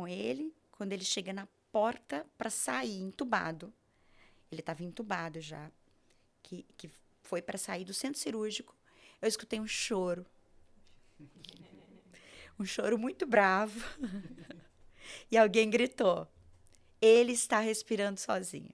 com ele. Quando ele chega na porta para sair, entubado. Ele estava entubado já. Que foi para sair do centro cirúrgico. Eu escutei um choro. Um choro muito bravo. E alguém gritou: ele está respirando sozinho.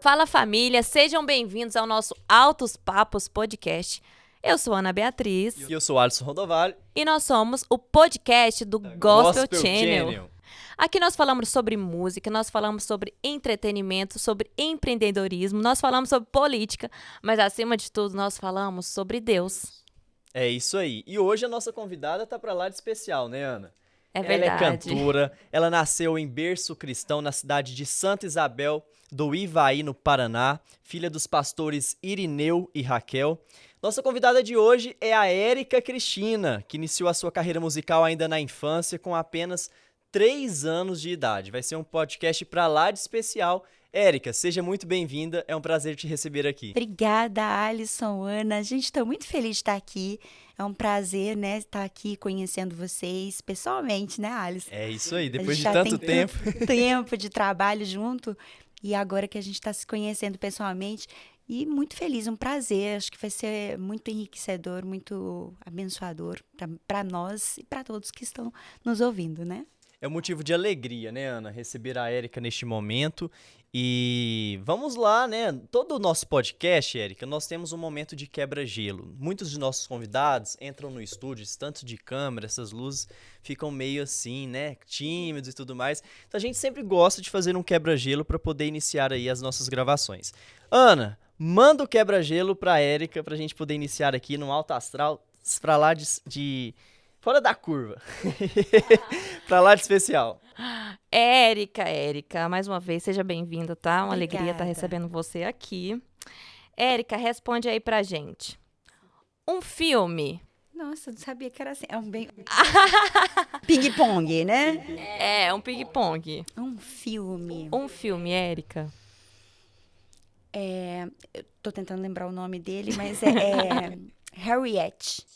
Fala família, sejam bem-vindos ao nosso Altos Papos Podcast. Eu sou Ana Beatriz. E eu sou Alisson Rodovalho. E nós somos o podcast do Gospel Channel. Aqui nós falamos sobre música, nós falamos sobre entretenimento, sobre empreendedorismo, nós falamos sobre política, mas acima de tudo nós falamos sobre Deus. É isso aí. E hoje a nossa convidada tá pra lá de especial, né, Ana? É verdade. Ela é cantora, ela nasceu em berço cristão na cidade de Santa Isabel do Ivaí, no Paraná, filha dos pastores Irineu e Raquel. Nossa convidada de hoje é a Érica Cristina, que iniciou a sua carreira musical ainda na infância, com apenas 3 anos de idade. Vai ser um podcast pra lá de especial. Érica, seja muito bem-vinda, é um prazer te receber aqui. Obrigada, Alisson, Ana. Gente, estou muito feliz de estar aqui. É um prazer, né, estar aqui conhecendo vocês pessoalmente, né, Alisson? É isso aí, depois de já tanto tem tempo. tempo de trabalho junto. E agora que a gente está se conhecendo pessoalmente, e muito feliz, um prazer. Acho que vai ser muito enriquecedor, muito abençoador para nós e para todos que estão nos ouvindo, né? É um motivo de alegria, né, Ana, receber a Érica neste momento. E vamos lá, né? Todo o nosso podcast, Érica, nós temos um momento de quebra-gelo. Muitos de nossos convidados entram no estúdio, esse tanto de câmera, essas luzes ficam meio assim, né? Tímidos e tudo mais. Então a gente sempre gosta de fazer um quebra-gelo para poder iniciar aí as nossas gravações. Ana, manda o quebra-gelo pra Érica pra gente poder iniciar aqui no Alto Astral, pra lá de fora da curva. Pra lá de especial. Érica, mais uma vez, seja bem-vinda, tá? Uma alegria estar Obrigada. recebendo você aqui. Érica, responde aí pra gente. Um filme. Nossa, eu não sabia que era assim. É um bem... Ping-pong, né? Um ping-pong. Um filme. Um filme, Érica. Eu tô tentando lembrar o nome dele, mas é Harriet.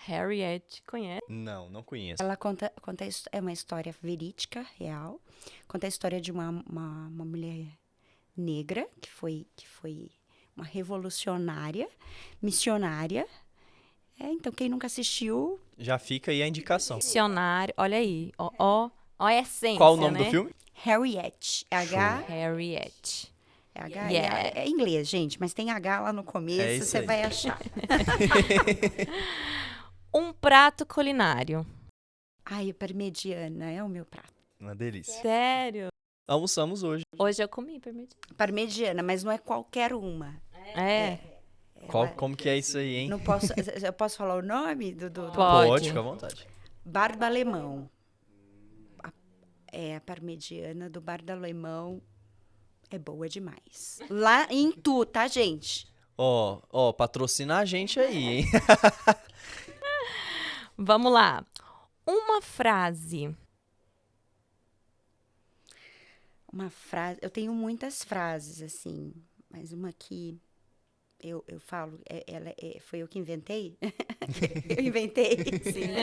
Harriet, conhece? Não conheço. Ela conta é uma história verídica, real. Conta a história de uma mulher negra que foi uma revolucionária, missionária. Então, quem nunca assistiu... Já fica aí a indicação. Missionário, olha aí. Ó a essência, Qual o nome né? do filme? Harriet. Harriet. Yeah. É inglês, gente, mas tem H lá no É começo, isso você aí. vai achar. Um prato culinário. Ai, a parmegiana é o meu prato. Uma delícia. Sério? Almoçamos hoje. Hoje eu comi parmegiana. Parmegiana, mas não é qualquer uma. Como que é isso aí, hein? Não posso, eu posso falar o nome do Pode. Fica à vontade. Bar do Alemão. A parmegiana do Bar do Alemão é boa demais. Lá em Tu, tá, gente? Ó, patrocina a gente aí, hein? Vamos lá. Uma frase. Uma frase. Eu tenho muitas frases, assim, mas uma que eu falo, foi eu que inventei? Eu inventei, sim,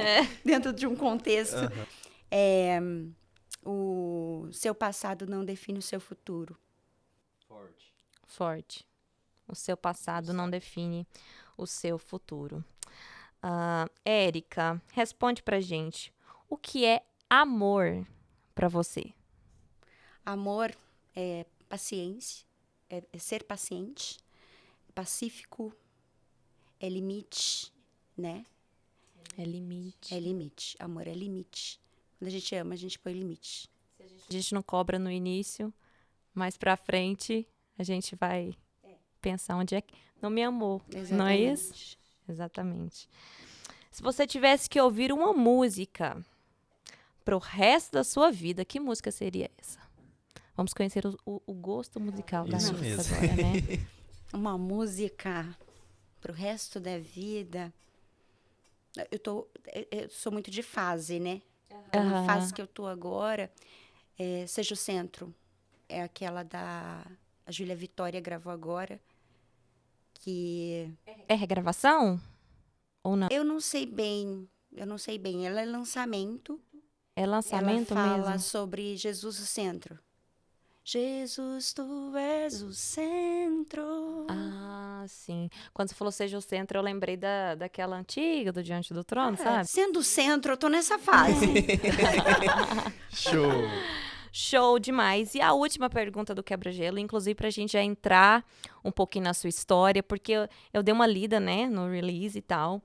dentro de um contexto. O seu passado não define o seu futuro. Forte. O seu passado não define o seu futuro. Érica, responde pra gente. O que é amor pra você? Amor é paciência, é ser paciente, é pacífico, é limite, né? É limite. É limite. Amor é limite. Quando a gente ama, a gente põe limite. A gente não cobra no início, mais pra frente a gente vai pensar onde é que não me amou. Exatamente. Não é isso? Exatamente. Se você tivesse que ouvir uma música pro resto da sua vida, que música seria essa? Vamos conhecer o gosto musical da Isso Anitta mesmo. agora, né? Uma música pro resto da vida. Eu sou muito de fase, né? Uma fase que eu tô agora, Seja o Centro. É aquela a Júlia Vitória gravou agora, que É regravação? Ou não? eu não sei bem, ela é lançamento. É lançamento Ela fala mesmo? sobre Jesus o centro. Jesus, tu és o centro. Ah, sim. Quando você falou Seja o Centro, eu lembrei daquela antiga, do Diante do Trono, sabe? Sendo o centro, eu tô nessa fase. Show! Show demais. E a última pergunta do Quebra-Gelo, inclusive pra gente já entrar um pouquinho na sua história, porque eu dei uma lida, né, no release e tal,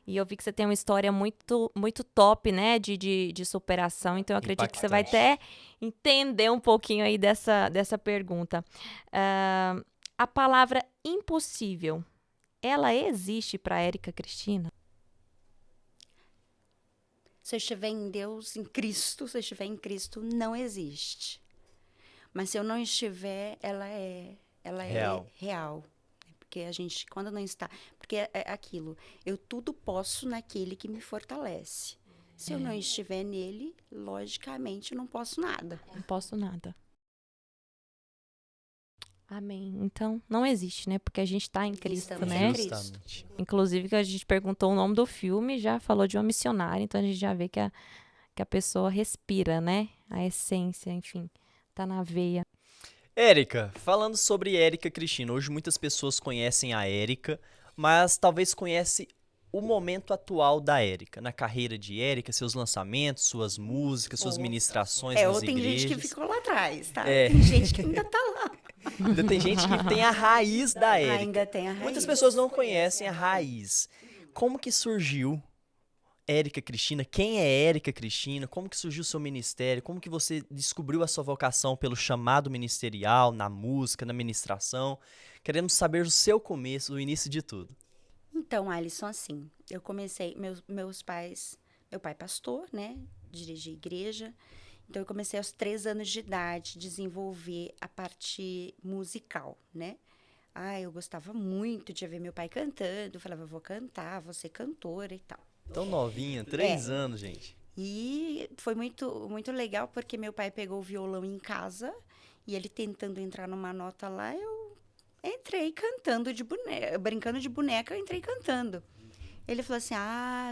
e eu vi que você tem uma história muito, muito top, né, de superação, então eu acredito que você vai até entender um pouquinho aí dessa pergunta. A palavra impossível, ela existe pra Érica Cristina? Se eu estiver em Deus, em Cristo, se eu estiver em Cristo, não existe. Mas se eu não estiver, ela é real. Porque a gente, quando não está... Porque é aquilo, eu tudo posso naquele que me fortalece. Se eu não estiver nele, logicamente, eu não posso nada. Não posso nada. Amém. Então, não existe, né? Porque a gente está em Cristo, Estamos né? em Cristo. Justamente. Inclusive, que a gente perguntou o nome do filme, já falou de uma missionária, então a gente já vê que a pessoa respira, né? A essência, enfim, tá na veia. Érica, falando sobre Érica Cristina, hoje muitas pessoas conhecem a Érica, mas talvez conhecem o momento atual da Érica, na carreira de Érica, seus lançamentos, suas músicas, suas ministrações nas Ou tem igrejas. gente que ficou lá atrás, tá? É. Tem gente que ainda tá lá. Ainda tem gente que tem a raiz da Érica. Ainda tem a raiz. Muitas pessoas não conhecem a raiz. Como que surgiu Érica Cristina? Quem é Érica Cristina? Como que surgiu o seu ministério? Como que você descobriu a sua vocação pelo chamado ministerial, na música, na ministração? Queremos saber o seu começo, o início de tudo. Então, Alisson, assim, eu comecei, meus pais, meu pai é pastor, né, dirige igreja, então eu comecei aos 3 anos de idade desenvolver a parte musical, né. Eu gostava muito de ver meu pai cantando, eu falava, eu vou cantar, vou ser cantora e tal. Tão novinha, 3 anos, gente. E foi muito, muito legal, porque meu pai pegou o violão em casa, e ele tentando entrar numa nota lá, eu entrei cantando de boneca, brincando de boneca, eu entrei cantando. Ele falou assim,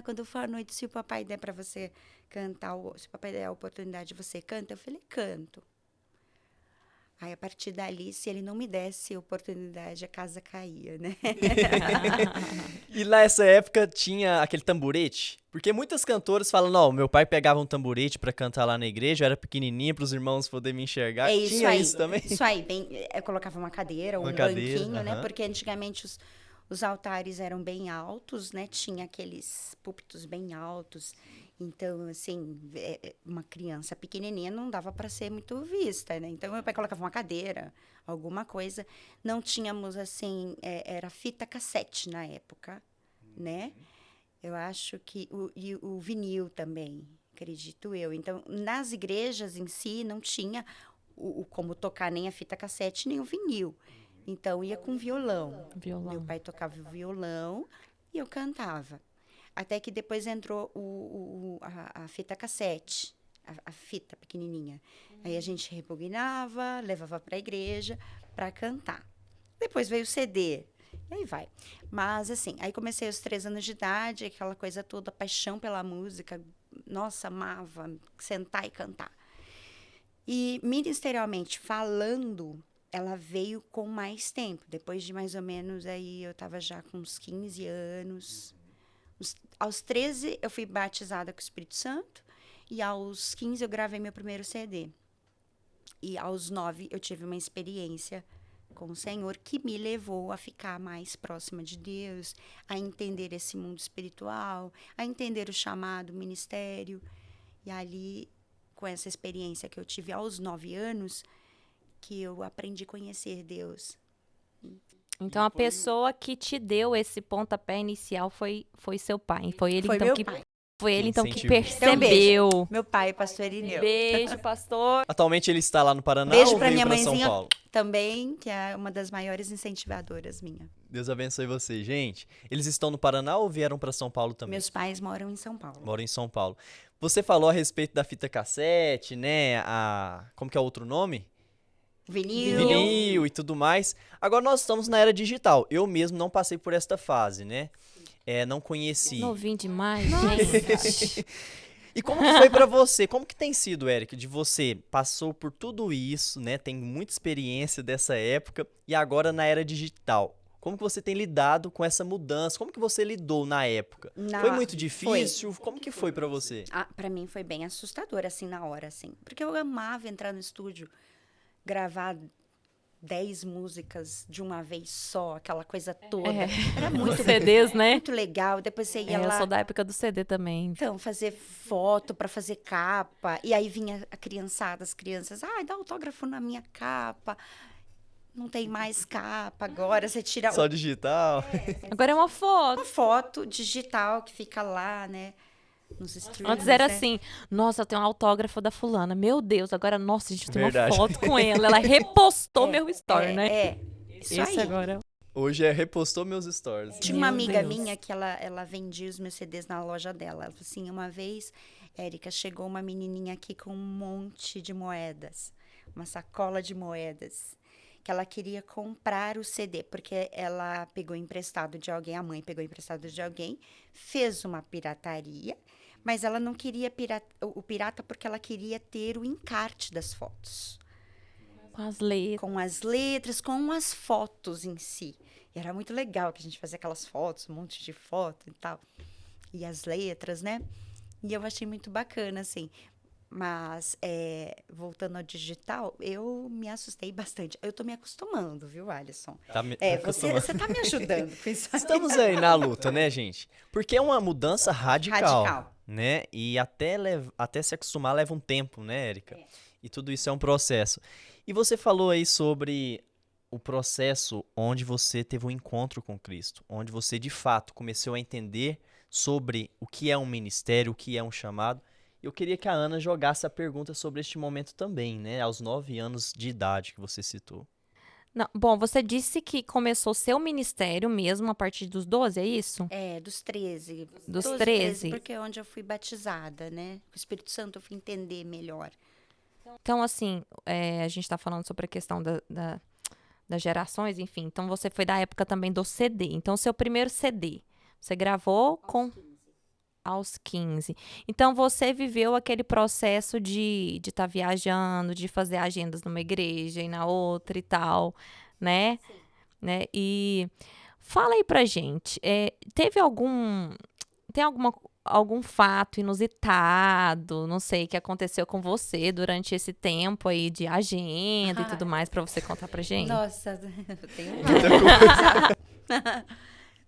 quando for à noite, se o papai der para você cantar, se o papai der a oportunidade, você canta? Eu falei, canto. Aí, a partir dali, se ele não me desse a oportunidade, a casa caía, né? E nessa época tinha aquele tamborete? Porque muitas cantoras falam, não, meu pai pegava um tamborete pra cantar lá na igreja, eu era pequenininha pros irmãos poderem me enxergar. É isso tinha aí. isso também? Isso aí, eu colocava uma cadeira, Uma um cadeira, banquinho, né? aham. Porque antigamente os altares eram bem altos, né? Tinha aqueles púlpitos bem altos. Então, assim, uma criança pequenininha não dava para ser muito vista, né? Então, meu pai colocava uma cadeira, alguma coisa. Não tínhamos, assim, era fita cassete na época, né? Eu acho que o vinil também, acredito eu. Então, nas igrejas em si, não tinha como tocar nem a fita cassete, nem o vinil. Então, ia com violão. Meu pai tocava o violão e eu cantava. Até que depois entrou a fita cassete, a fita pequenininha. Aí a gente rebobinava, levava para a igreja para cantar. Depois veio o CD, e aí vai. Mas, assim, aí comecei aos 3 anos de idade, aquela coisa toda, paixão pela música. Nossa, amava sentar e cantar. E, ministerialmente falando, ela veio com mais tempo. Depois de mais ou menos, aí eu estava já com uns 15 anos. Aos 13, eu fui batizada com o Espírito Santo. E aos 15, eu gravei meu primeiro CD. E aos 9, eu tive uma experiência com o Senhor que me levou a ficar mais próxima de Deus, a entender esse mundo espiritual, a entender o chamado, o ministério. E ali, com essa experiência que eu tive aos 9 anos, que eu aprendi a conhecer Deus. Então, a pessoa que te deu esse pontapé inicial foi seu pai. Foi ele, Foi então, meu que pai. Foi ele, então, que Incentivou. percebeu. Meu pai, pastor Irineu. Beijo, pastor. Atualmente ele está lá no Paraná Beijo ou pra veio minha para São mãezinha Paulo? também, que é uma das maiores incentivadoras minha. Deus abençoe você, gente. Eles estão no Paraná ou vieram para São Paulo também? Meus pais moram em São Paulo. Moram em São Paulo. Você falou a respeito da fita cassete, né? Como que é o outro nome? Vinil. Vinil e tudo mais. Agora nós estamos na era digital. Eu mesmo não passei por esta fase, né? Não conheci. Novinho demais, gente. E como que foi pra você? Como que tem sido, Eric, de você passou por tudo isso, né? Tem muita experiência dessa época e agora na era digital. Como que você tem lidado com essa mudança? Como que você lidou na época? Foi muito difícil? Como que foi pra você? Pra mim foi bem assustador, assim, na hora, assim. Porque eu amava entrar no estúdio, gravar 10 músicas de uma vez só, aquela coisa toda. Era muito, CDs, né? muito legal. Depois você ia Eu lá. sou da época do CD também. Então, fazer foto pra fazer capa. E aí vinha a criançada, as crianças. Dá autógrafo na minha capa. Não tem mais capa agora. Você tira Só digital? Agora é uma foto. uma foto digital que fica lá, né? Nos streams, Antes era né? assim, nossa, eu tenho um autógrafo da fulana. Meu Deus, agora, nossa, a gente tem Verdade. uma foto com ela. Ela repostou meu story, né? Isso Esse aí. agora. Hoje repostou meus stories. Tinha uma Meu amiga Deus. minha que ela vendia os meus CDs na loja dela. Ela falou assim, uma vez, Érica, chegou uma menininha aqui com um monte de moedas. Uma sacola de moedas. Que ela queria comprar o CD, porque ela pegou emprestado de alguém, a mãe pegou emprestado de alguém, fez uma pirataria, mas ela não queria o pirata porque ela queria ter o encarte das fotos. Com as letras. Com as letras, com as fotos em si. E era muito legal que a gente fazia aquelas fotos, um monte de foto e tal. E as letras, né? E eu achei muito bacana, assim. Mas, voltando ao digital, eu me assustei bastante. Eu tô me acostumando, viu, Alisson? Você tá me ajudando com isso aí. Estamos aí na luta, né, gente? Porque é uma mudança radical. Né? E até se acostumar leva um tempo, né, Érica? E tudo isso é um processo. E você falou aí sobre o processo onde você teve um encontro com Cristo, onde você, de fato, começou a entender sobre o que é um ministério, o que é um chamado. Eu queria que a Ana jogasse a pergunta sobre este momento também, né? Aos 9 anos de idade que você citou. Não, bom, você disse que começou seu ministério mesmo a partir dos 12, é isso? Dos 13. Dos 12, 13. porque é onde eu fui batizada, né? O Espírito Santo eu fui entender melhor. Então, assim, a gente tá falando sobre a questão das gerações, enfim. Então, você foi da época também do CD. Então, seu primeiro CD, você gravou aos 15. Então, você viveu aquele processo de estar viajando, de fazer agendas numa igreja e na outra e tal, né? Sim. Né? E fala aí pra gente, tem algum fato inusitado, não sei, que aconteceu com você durante esse tempo aí de agenda e tudo mais pra você contar pra gente? Nossa, tem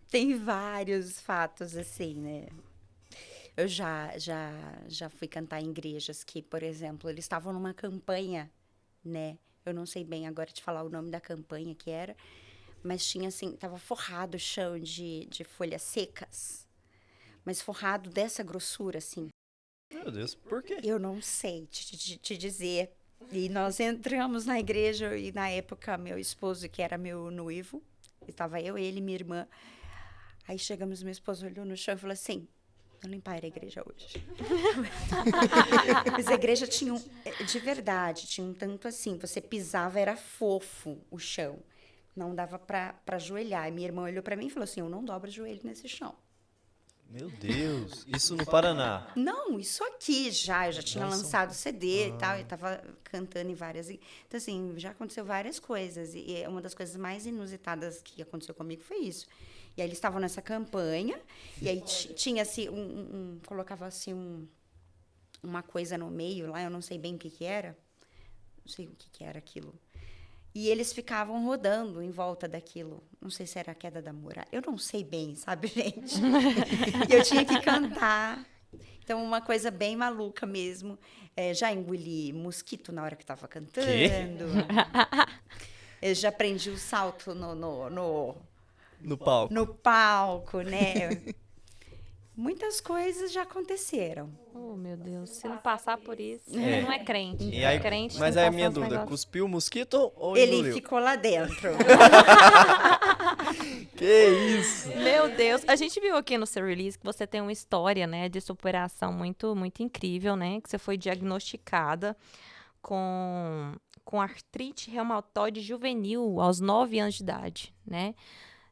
tem vários fatos assim, né? Eu já fui cantar em igrejas que, por exemplo, eles estavam numa campanha, né? Eu não sei bem agora te falar o nome da campanha que era, mas tinha assim, tava forrado o chão de folhas secas, mas forrado dessa grossura, assim. Meu Deus, por quê? Eu não sei te dizer. E nós entramos na igreja e na época meu esposo, que era meu noivo, estava eu, ele e minha irmã. Aí chegamos, meu esposo olhou no chão e falou assim, eu limpar a igreja hoje. Mas a igreja tinha de verdade, tinha um tanto assim, você pisava, era fofo o chão. Não dava pra ajoelhar. E minha irmã olhou pra mim e falou assim, eu não dobro o joelho nesse chão. Meu Deus, isso no Paraná. Não, isso aqui eu já tinha lançado CD e tal, eu tava cantando em várias. Então, assim, já aconteceu várias coisas. E uma das coisas mais inusitadas que aconteceu comigo foi isso. E aí eles estavam nessa campanha, e aí tinha assim, colocava assim uma coisa no meio lá, eu não sei bem o que era. Não sei o que era aquilo. E eles ficavam rodando em volta daquilo. Não sei se era a queda da muralha. Eu não sei bem, sabe, gente? E eu tinha que cantar. Então, uma coisa bem maluca mesmo. Já engoli mosquito na hora que estava cantando. Eu já aprendi o salto no palco. No palco, né? muitas coisas já aconteceram. Oh, meu Deus. Se não passar por isso, É. não é crente. E aí, Crente mas não aí a passa minha uns dúvida, negócios. cuspiu o mosquito ou Ele engoliu? ficou lá dentro. Que isso? Meu Deus, a gente viu aqui no seu release que você tem uma história, né, de superação muito, muito incrível, né, que você foi diagnosticada com artrite reumatoide juvenil aos 9 anos de idade, né?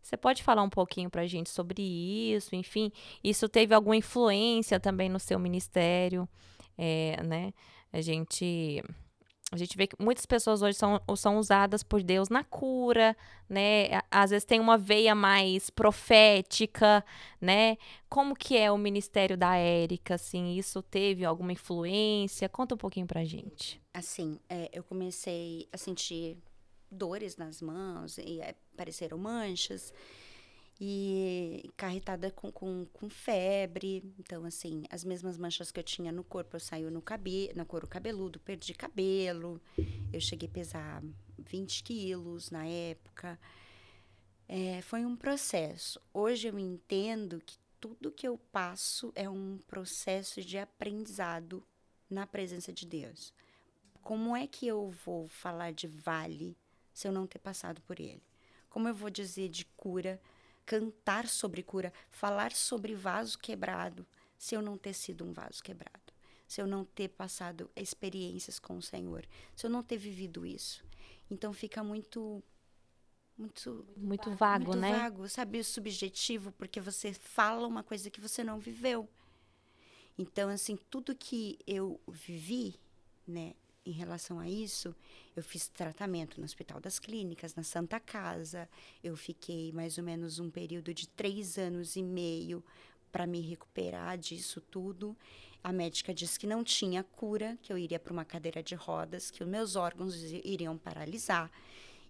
Você pode falar um pouquinho pra gente sobre isso, enfim, isso teve alguma influência também no seu ministério, né? A gente vê que muitas pessoas hoje são usadas por Deus na cura, né? Às vezes tem uma veia mais profética, né? Como que é o ministério da Érica, assim? Isso teve alguma influência? Conta um pouquinho pra gente. Assim, eu comecei a sentir dores nas mãos e apareceram manchas e carretada com febre. Então, assim, as mesmas manchas que eu tinha no corpo, eu saio no couro cabeludo, perdi cabelo. Eu cheguei a pesar 20 quilos na época. Foi um processo. Hoje eu entendo que tudo que eu passo é um processo de aprendizado na presença de Deus. Como é que eu vou falar de vale se eu não ter passado por ele? Como eu vou dizer de cura, cantar sobre cura, falar sobre vaso quebrado, se eu não ter sido um vaso quebrado? Se eu não ter passado experiências com o Senhor? Se eu não ter vivido isso? Então fica muito Vago, né? Muito vago, sabe? Subjetivo, porque você fala uma coisa que você não viveu. Então, assim, tudo que eu vivi, né, em relação a isso, eu fiz tratamento no Hospital das Clínicas, na Santa Casa. Eu fiquei mais ou menos um período de 3 anos e meio para me recuperar disso tudo. A médica disse que não tinha cura, que eu iria para uma cadeira de rodas, que os meus órgãos iriam paralisar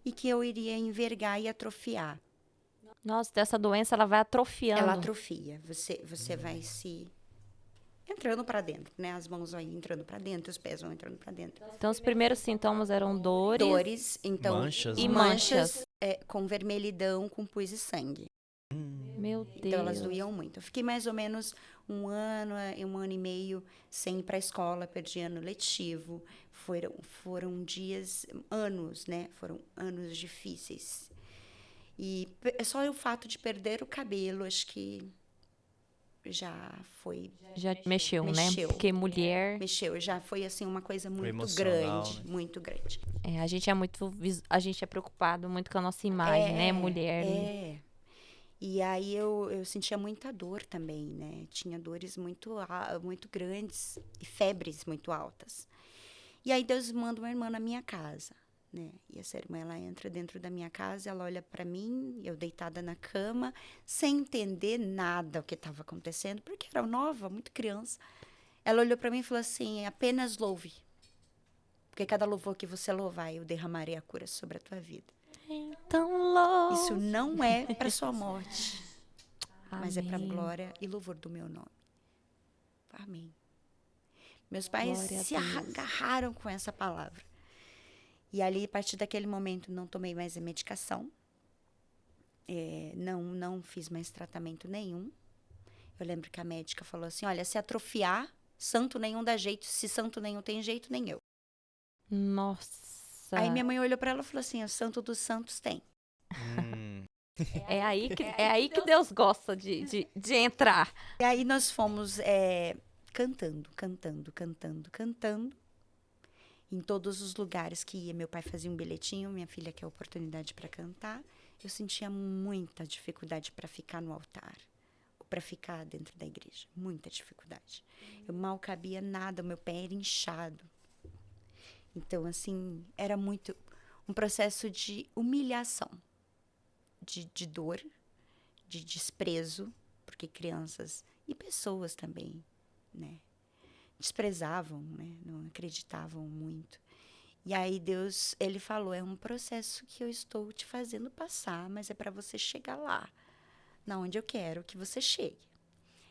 e que eu iria envergar e atrofiar. Nossa, dessa doença ela vai atrofiando. Ela atrofia. Você vai se entrando para dentro, né? As mãos vão entrando para dentro, os pés vão entrando para dentro. Então, os primeiros sintomas eram dores. Dores, então, Manchas, e né? manchas. Com vermelhidão, com pus e sangue. Meu Deus. Então, elas doíam muito. Eu fiquei mais ou menos um ano e meio sem ir para a escola, perdi ano letivo. Foram anos, né? Foram anos difíceis. E só o fato de perder o cabelo, acho que já foi... Já mexeu, né? Porque mulher... Mexeu, já foi assim uma coisa muito emocional, grande, né? muito grande. a gente é preocupado muito com a nossa imagem, né? Mulher. E aí eu sentia muita dor também, né? Tinha dores muito grandes e febres muito altas. E aí Deus manda uma irmã na minha casa, né? E essa irmã, ela entra dentro da minha casa, ela olha para mim, eu deitada na cama, sem entender nada o que estava acontecendo, porque era nova, muito criança. Ela olhou para mim e falou assim: apenas louve, porque cada louvor que você louvar, eu derramarei a cura sobre a tua vida. Então louve. Isso não é para sua morte, mas é para Amém. glória e louvor do meu nome. Amém. Meus pais Glória a se Deus. agarraram com essa palavra. E ali, a partir daquele momento, não tomei mais a medicação. Não fiz mais tratamento nenhum. Eu lembro que a médica falou assim: olha, se atrofiar, santo nenhum dá jeito. Se santo nenhum tem jeito, nem eu. Nossa. Aí minha mãe olhou para ela e falou assim: o santo dos santos tem. É aí que Deus gosta de entrar. E aí nós fomos cantando. Em todos os lugares que ia, meu pai fazia um bilhetinho, minha filha quer oportunidade para cantar. Eu sentia muita dificuldade para ficar no altar, para ficar dentro da igreja, muita dificuldade. Eu mal cabia nada, meu pé era inchado. Então, assim, era muito um processo de humilhação, de dor, de desprezo, porque crianças e pessoas também, né, desprezavam, né, não acreditavam muito. E aí Deus, ele falou: é um processo que eu estou te fazendo passar, mas é para você chegar lá, na onde eu quero que você chegue.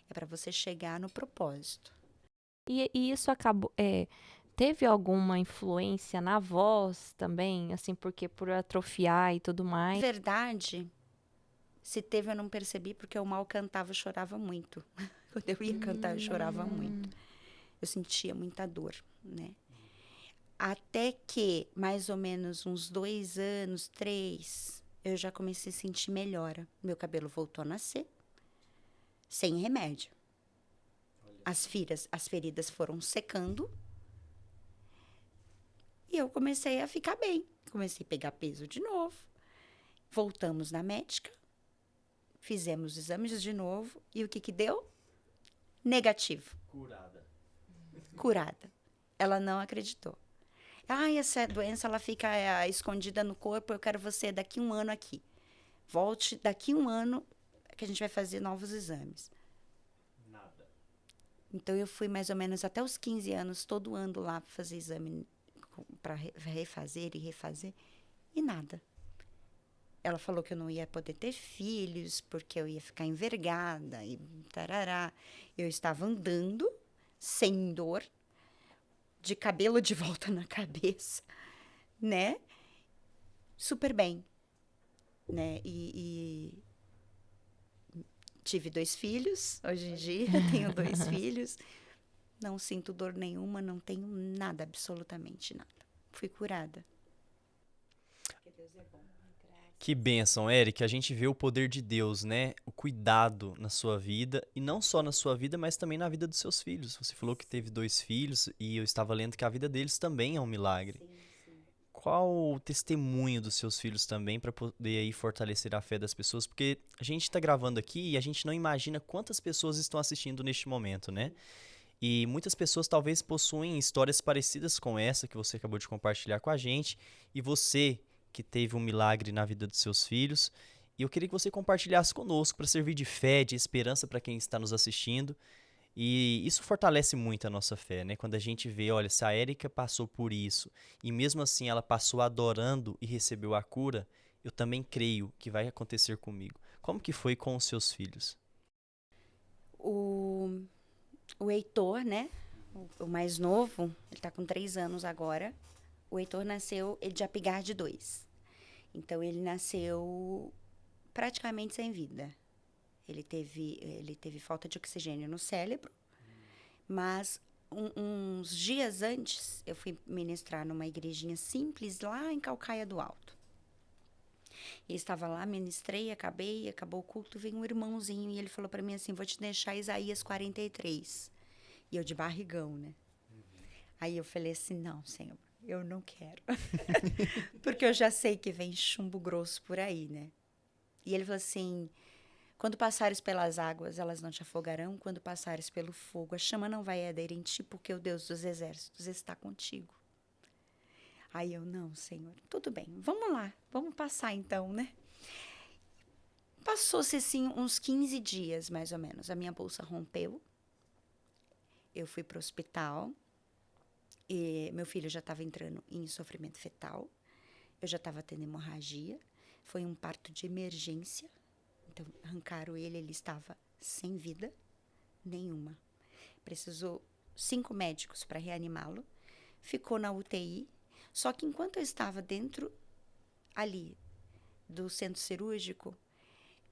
É para você chegar no propósito. E isso acabou... teve alguma influência na voz também? Assim, porque por atrofiar e tudo Na mais. verdade, se teve eu não percebi, porque eu mal cantava, eu chorava muito Quando eu ia cantar, eu chorava muito. Eu sentia muita dor, né? Até que, mais ou menos uns 2 anos, 3, eu já comecei a sentir melhora. Meu cabelo voltou a nascer, sem remédio. As feridas foram secando. E eu comecei a ficar bem. Comecei a pegar peso de novo. Voltamos na médica. Fizemos exames de novo. E o que deu? Negativo. Curada. Ela não acreditou. Essa doença ela fica escondida no corpo. Eu quero você daqui 1 ano aqui. Volte daqui 1 ano que a gente vai fazer novos exames. Nada. Então, eu fui mais ou menos até os 15 anos, todo ano lá para fazer exame, para refazer e refazer, e nada. Ela falou que eu não ia poder ter filhos, porque eu ia ficar envergada, e tarará. Eu estava andando, sem dor, de cabelo de volta na cabeça, né? Super bem, né? E tive 2 filhos, hoje em dia tenho 2 filhos. Não sinto dor nenhuma, não tenho nada, absolutamente nada. Fui curada. Porque Deus é bom. Que bênção, Érica. A gente vê o poder de Deus, né? O cuidado na sua vida. E não só na sua vida, mas também na vida dos seus filhos. Você falou que teve 2 filhos e eu estava lendo que a vida deles também é um milagre. Sim. Qual o testemunho dos seus filhos também para poder aí fortalecer a fé das pessoas? Porque a gente está gravando aqui e a gente não imagina quantas pessoas estão assistindo neste momento, né? E muitas pessoas talvez possuem histórias parecidas com essa que você acabou de compartilhar com a gente. E você que teve um milagre na vida dos seus filhos. E eu queria que você compartilhasse conosco para servir de fé, de esperança para quem está nos assistindo. E isso fortalece muito a nossa fé, né? Quando a gente vê, olha, se a Érica passou por isso e mesmo assim ela passou adorando e recebeu a cura, eu também creio que vai acontecer comigo. Como que foi com os seus filhos? O Heitor, né? O mais novo, ele tá com 3 anos agora. O Heitor nasceu de Apgar de 2. Então, ele nasceu praticamente sem vida. Ele teve falta de oxigênio no cérebro, mas uns dias antes, eu fui ministrar numa igrejinha simples lá em Calcaia do Alto. E estava lá, ministrei, acabou o culto, veio um irmãozinho e ele falou para mim assim, vou te deixar Isaías 43. E eu de barrigão, né? Aí eu falei assim, não, Senhor, eu não quero. Porque eu já sei que vem chumbo grosso por aí, né? E ele falou assim, quando passares pelas águas, elas não te afogarão. Quando passares pelo fogo, a chama não vai arder em ti, porque o Deus dos exércitos está contigo. Aí eu, não, Senhor, tudo bem, vamos lá, vamos passar então, né? Passou-se, assim, uns 15 dias, mais ou menos. A minha bolsa rompeu. Eu fui para o hospital. E meu filho já estava entrando em sofrimento fetal. Eu já estava tendo hemorragia. Foi um parto de emergência. Então, arrancaram ele estava sem vida nenhuma. Precisou 5 médicos para reanimá-lo. Ficou na UTI. Só que enquanto eu estava dentro ali do centro cirúrgico,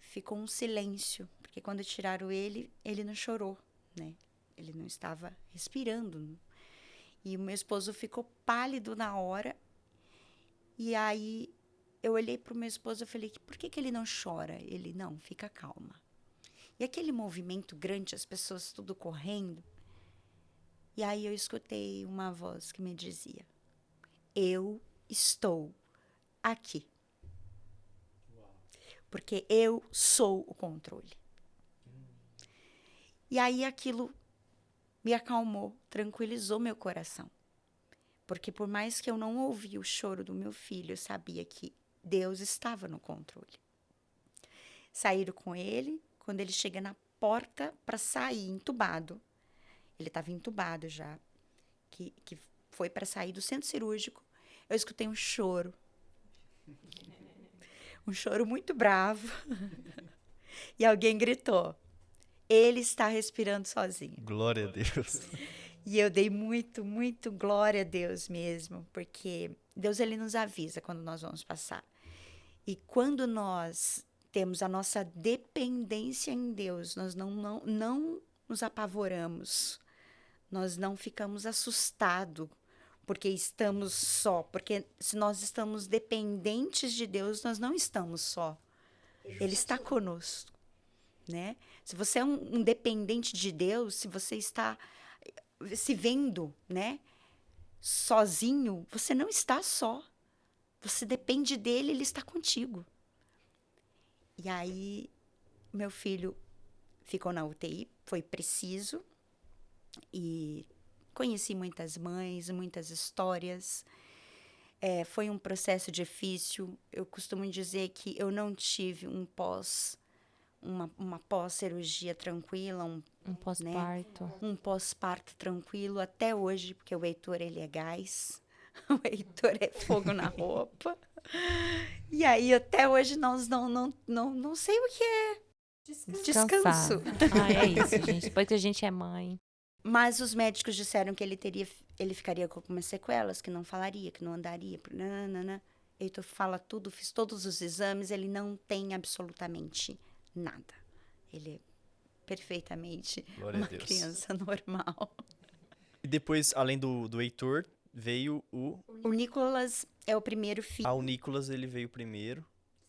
ficou um silêncio. Porque quando tiraram ele, ele não chorou, né? Ele não estava respirando. E o meu esposo ficou pálido na hora. E aí eu olhei para o meu esposo e falei, por que ele não chora? Ele, não, fica calma. E aquele movimento grande, as pessoas tudo correndo. E aí eu escutei uma voz que me dizia, eu estou aqui. Porque eu sou o controle. E aí aquilo me acalmou, tranquilizou meu coração. Porque por mais que eu não ouvi o choro do meu filho, eu sabia que Deus estava no controle. Saíram com ele, quando ele chega na porta para sair, entubado. Ele estava entubado já, que foi para sair do centro cirúrgico. Eu escutei um choro. Um choro muito bravo. E alguém gritou, ele está respirando sozinho. Glória a Deus. E eu dei muito, muito glória a Deus mesmo, porque Deus ele nos avisa quando nós vamos passar. E quando nós temos a nossa dependência em Deus, nós não nos apavoramos, nós não ficamos assustados porque estamos só, porque se nós estamos dependentes de Deus, nós não estamos só. Ele está conosco, né? Se você é um dependente de Deus, se você está se vendo, né, sozinho, você não está só. Você depende dele, ele está contigo. E aí, meu filho ficou na UTI, foi preciso, e conheci muitas mães, muitas histórias. Foi um processo difícil. Eu costumo dizer que eu não tive uma pós-cirurgia tranquila, Um pós-parto. um pós-parto tranquilo até hoje, porque o Heitor, ele é gás. O Heitor é fogo na roupa. E aí, até hoje, nós não sei o que é descanso. É isso, gente. Depois que a gente é mãe. Mas os médicos disseram que ele ficaria com algumas sequelas, que não falaria, que não andaria. Heitor fala tudo, fiz todos os exames, ele não tem absolutamente nada. Ele é perfeitamente uma criança normal. E depois, além do Heitor, veio o... O Nicolas é o primeiro filho. O Nicolas, ele veio primeiro.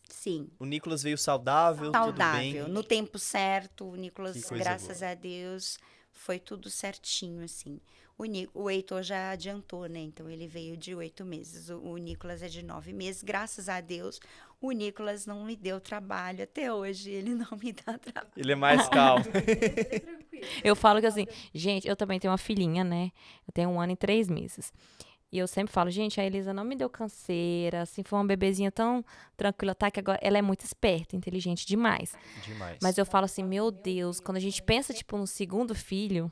Sim. O Nicolas veio saudável, tudo bem. No tempo certo. O Nicolas, graças boa. a Deus, foi tudo certinho, assim. O Heitor já adiantou, né? Então, ele veio de 8 meses. O Nicolas é de 9 meses. Graças a Deus, o Nicolas não me deu trabalho. Até hoje, ele não me dá trabalho. Ele é mais calmo. Eu falo que assim, gente, eu também tenho uma filhinha, né? Eu tenho 1 ano e 3 meses. E eu sempre falo, gente, a Elisa não me deu canseira, assim, foi uma bebezinha tão tranquila, tá? Que agora ela é muito esperta, inteligente demais. Demais. Mas eu falo assim, meu Deus, quando a gente pensa, tipo, no segundo filho,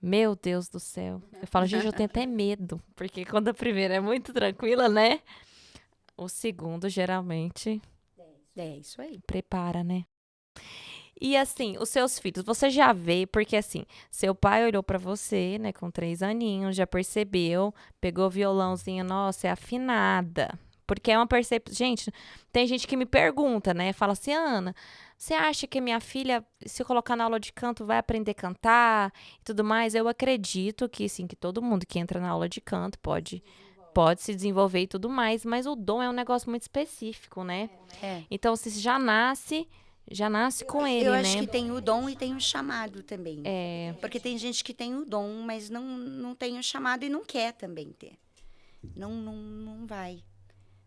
meu Deus do céu. Eu falo, gente, eu tenho até medo, porque quando a primeira é muito tranquila, né? O segundo, geralmente, É isso aí. prepara, né? E assim, os seus filhos, você já vê, porque assim, seu pai olhou pra você, né, com 3 aninhos, já percebeu, pegou o violãozinho, nossa, é afinada. Porque é uma percepção. Gente, tem gente que me pergunta, né? Fala assim, Ana, você acha que minha filha, se eu colocar na aula de canto, vai aprender a cantar e tudo mais? Eu acredito que sim, que todo mundo que entra na aula de canto pode se desenvolver e tudo mais, mas o dom é um negócio muito específico, né? Então, se já nasce com ele, Eu né? acho que tem o dom e tem o chamado também. Porque tem gente que tem o dom, mas não tem o chamado e não quer também ter. Não vai.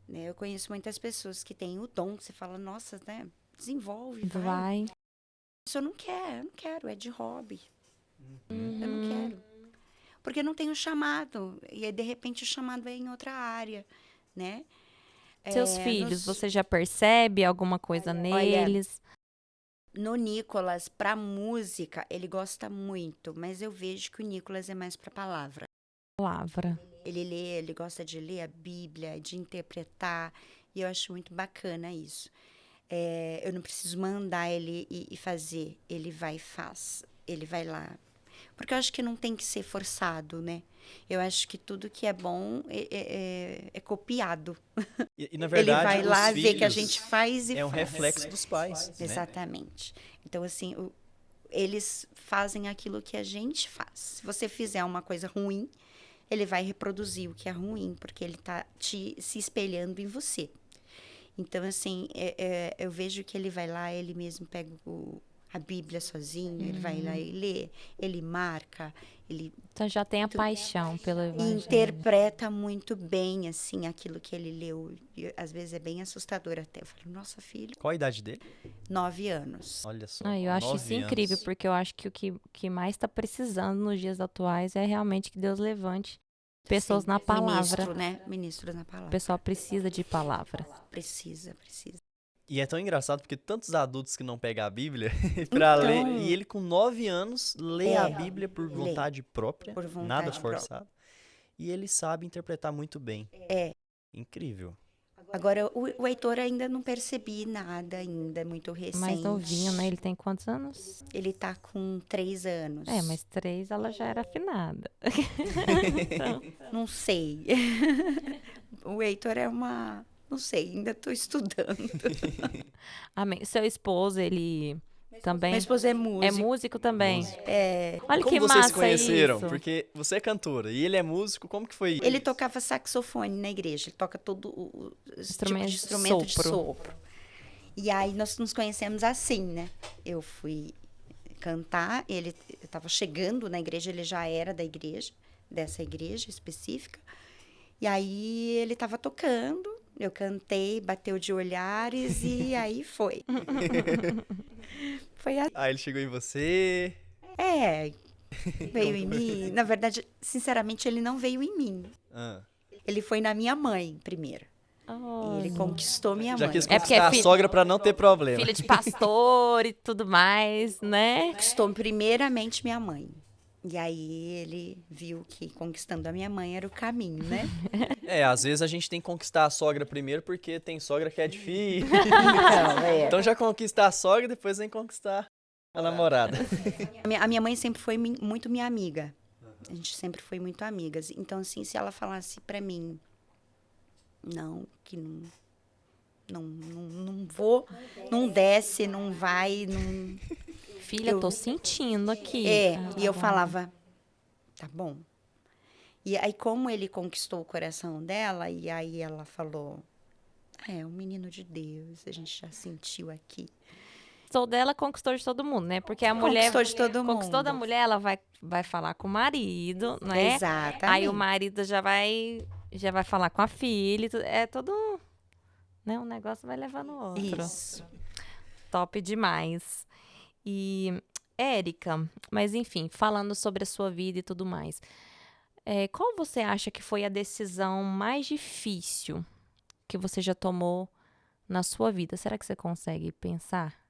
Né? Eu conheço muitas pessoas que têm o dom, que você fala, nossa, né? Desenvolve, vai. Isso eu não quero, é de hobby. Eu não quero. Porque não tem o chamado. E aí, de repente, o chamado é em outra área, né? Seus filhos, você já percebe alguma coisa neles? No Nicolas, pra música, ele gosta muito, mas eu vejo que o Nicolas é mais pra palavra. Ele lê, ele gosta de ler a Bíblia, de interpretar, e eu acho muito bacana isso. Eu não preciso mandar ele ir fazer, ele vai e faz, ele vai lá. Porque eu acho que não tem que ser forçado, né? Eu acho que tudo que é bom é copiado. E na verdade, ele vai lá os ver que a filhos gente faz e é um faz. reflexo dos pais. Né? Exatamente. Então, assim, eles fazem aquilo que a gente faz. Se você fizer uma coisa ruim, ele vai reproduzir o que é ruim, porque ele está se espelhando em você. Então, assim, eu vejo que ele vai lá, ele mesmo pega a Bíblia sozinho, ele vai lá e lê, ele marca, ele... Então já tem a paixão pelo evangelho. Interpreta muito bem, assim, aquilo que ele leu. E, às vezes é bem assustador até. Eu falo, nossa, filho... Qual a idade dele? 9 anos. Olha só. Eu acho isso incrível, porque eu acho que o que mais está precisando nos dias atuais é realmente que Deus levante pessoas na palavra. Ministro, né? Ministro na palavra. O pessoal precisa de palavra. Precisa. E é tão engraçado porque tantos adultos que não pegam a Bíblia para ler, e ele com 9 anos lê a Bíblia por vontade própria, nada forçado, e ele sabe interpretar muito bem. Incrível. Agora, o Heitor ainda não percebi nada ainda, é muito recente. Mais novinho, né? Ele tem quantos anos? Ele tá com 3 anos. Mas 3 ela já era afinada. Então, não sei. O Heitor é uma... Não sei, ainda estou estudando. Amém. Seu esposo, ele também. Meu esposo é músico. É músico também. É, Olha Como que vocês massa se conheceram? isso. Porque você é cantora e ele é músico, como que foi ele isso? tocava saxofone na igreja, ele toca todo o Instrumento tipo de instrumento de sopro. sopro. E aí nós nos conhecemos assim, né? Eu fui cantar, eu estava chegando na igreja, ele já era da igreja, dessa igreja específica. E aí ele estava tocando, eu cantei, bateu de olhares e aí foi. Foi Aí ele chegou em você. veio em mim. Na verdade, sinceramente, ele não veio em mim. Ah. Ele foi na minha mãe primeiro. E ele conquistou minha Já mãe. quis É porque é conquistar a filho- sogra pra não ter problema. Filha de pastor e tudo mais, né? Conquistou primeiramente minha mãe. E aí ele viu que conquistando a minha mãe era o caminho, né? É, às vezes a gente tem que conquistar a sogra primeiro porque tem sogra que é difícil. Então, Então já conquista a sogra, depois vem conquistar a namorada. A minha mãe sempre foi muito minha amiga. A gente sempre foi muito amigas. Então, assim, se ela falasse pra mim, não, que não vou, não desce, não vai, não... Filha, tô sentindo aqui. E eu falava, tá bom. E aí, como ele conquistou o coração dela, e aí ela falou, é um menino de Deus, a gente já sentiu aqui. Conquistou dela, conquistou de todo mundo, né? Porque a mulher... Conquistou de todo mundo. Conquistou da mulher, ela vai falar com o marido, né? Exatamente. Aí o marido já vai falar com a filha. É todo... Né? Um negócio vai levando o outro. Isso. Top demais. E, Érica, mas enfim, falando sobre a sua vida e tudo mais, qual você acha que foi a decisão mais difícil que você já tomou na sua vida? Será que você consegue pensar?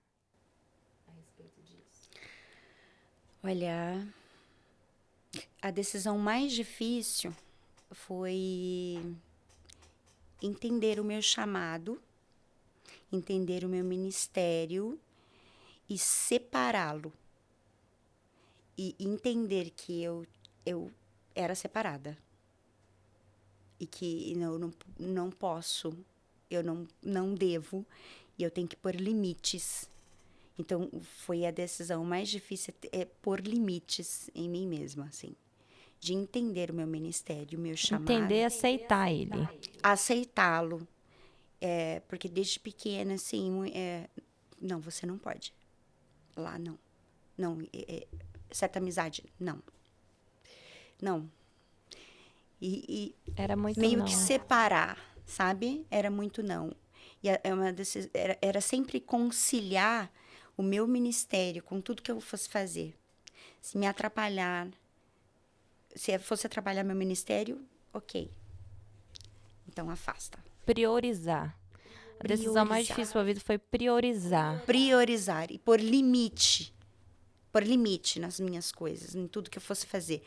Olha, a decisão mais difícil foi entender o meu chamado, entender o meu ministério e separá-lo. E entender que eu era separada. E que eu não posso, eu não devo, e eu tenho que pôr limites. Então, foi a decisão mais difícil, pôr limites em mim mesma, assim. De entender o meu ministério, o meu chamado. Entender e aceitar ele. Aceitá-lo. Porque desde pequena, assim, não, você não pode. Lá, não. Não, certa amizade, não. Não. E Era muito meio não. que separar, sabe? Era muito não. E era sempre conciliar o meu ministério com tudo que eu fosse fazer. Se me atrapalhar, se fosse atrapalhar meu ministério, ok. Então, afasta. Priorizar. A decisão mais Priorizar. difícil da vida foi priorizar. Priorizar e pôr limite. Pôr limite nas minhas coisas, em tudo que eu fosse fazer.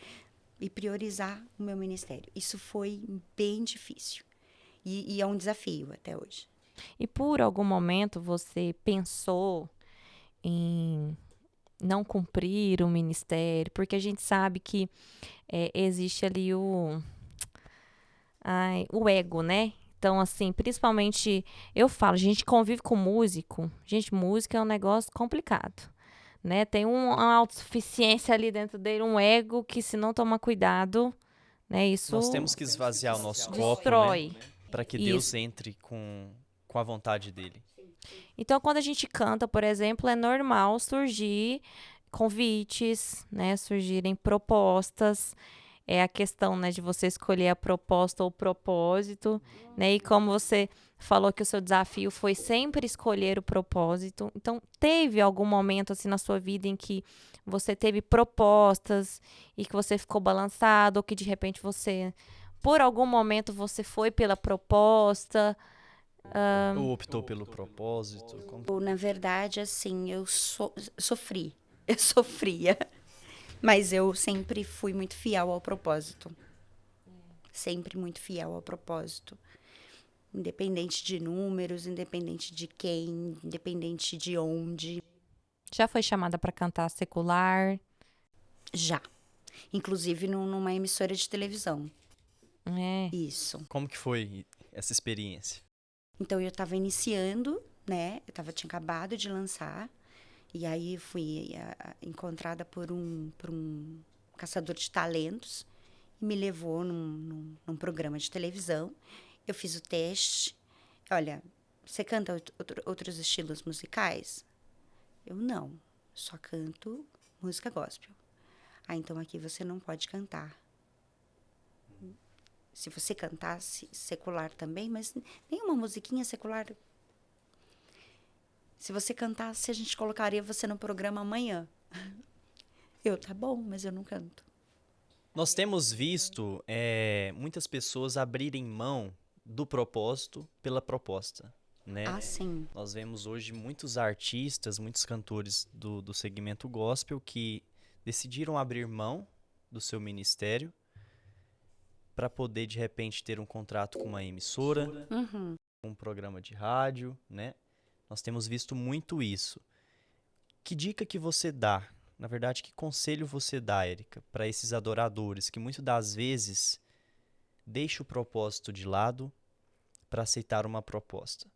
E priorizar o meu ministério. Isso foi bem difícil. E é um desafio até hoje. E por algum momento você pensou em não cumprir o ministério? Porque a gente sabe que existe ali o ego, né? Então, assim, principalmente, eu falo, a gente convive com músico. Gente, música é um negócio complicado, né? Tem uma autossuficiência ali dentro dele, um ego que, se não tomar cuidado, né? Isso Nós temos que esvaziar o nosso copo, destrói. né? Para que Isso. Deus entre com a vontade dele. Então, quando a gente canta, por exemplo, é normal surgir convites, né? Surgirem propostas. É a questão, né, de você escolher a proposta ou o propósito, né? E como você falou que o seu desafio foi sempre escolher o propósito. Então, teve algum momento, assim, na sua vida em que você teve propostas e que você ficou balançado, ou que, de repente, por algum momento, você foi pela proposta... Ou optou pelo propósito? Ou, na verdade, assim, eu sofri. Eu sofria. Mas eu sempre fui muito fiel ao propósito. Sempre muito fiel ao propósito. Independente de números, independente de quem, independente de onde. Já foi chamada para cantar secular? Já. Inclusive numa emissora de televisão. Isso. Como que foi essa experiência? Então, eu estava iniciando, né? Tinha acabado de lançar. E aí fui encontrada por um caçador de talentos e me levou num programa de televisão. Eu fiz o teste. Olha, você canta outros estilos musicais? Eu não, só canto música gospel. Então aqui você não pode cantar. Se você cantasse secular também, mas nenhuma musiquinha secular. Se você cantasse, a gente colocaria você no programa amanhã. Tá bom, mas eu não canto. Nós temos visto muitas pessoas abrirem mão do propósito pela proposta, né? Ah, sim. Nós vemos hoje muitos artistas, muitos cantores do segmento gospel que decidiram abrir mão do seu ministério para poder, de repente, ter um contrato com uma emissora, um programa de rádio, né? Nós temos visto muito isso. Que dica que você dá? Na verdade, que conselho você dá, Érica, para esses adoradores que muitas das vezes deixam o propósito de lado para aceitar uma proposta?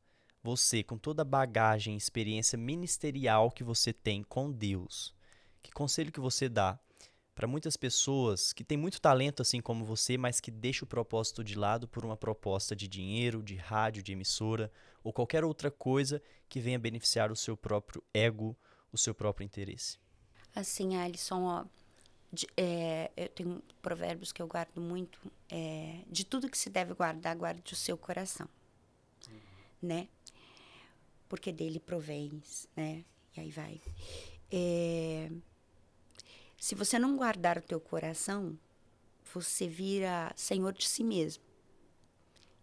Você, com toda a bagagem e experiência ministerial que você tem com Deus, que conselho que você dá para muitas pessoas que têm muito talento assim como você, mas que deixam o propósito de lado por uma proposta de dinheiro, de rádio, de emissora ou qualquer outra coisa que venha beneficiar o seu próprio ego, o seu próprio interesse? Assim, Alisson, ó, eu tenho provérbios que eu guardo muito. De tudo que se deve guardar, guarde o seu coração, né? Porque dele provém, né? E aí vai. Se você não guardar o teu coração, você vira senhor de si mesmo.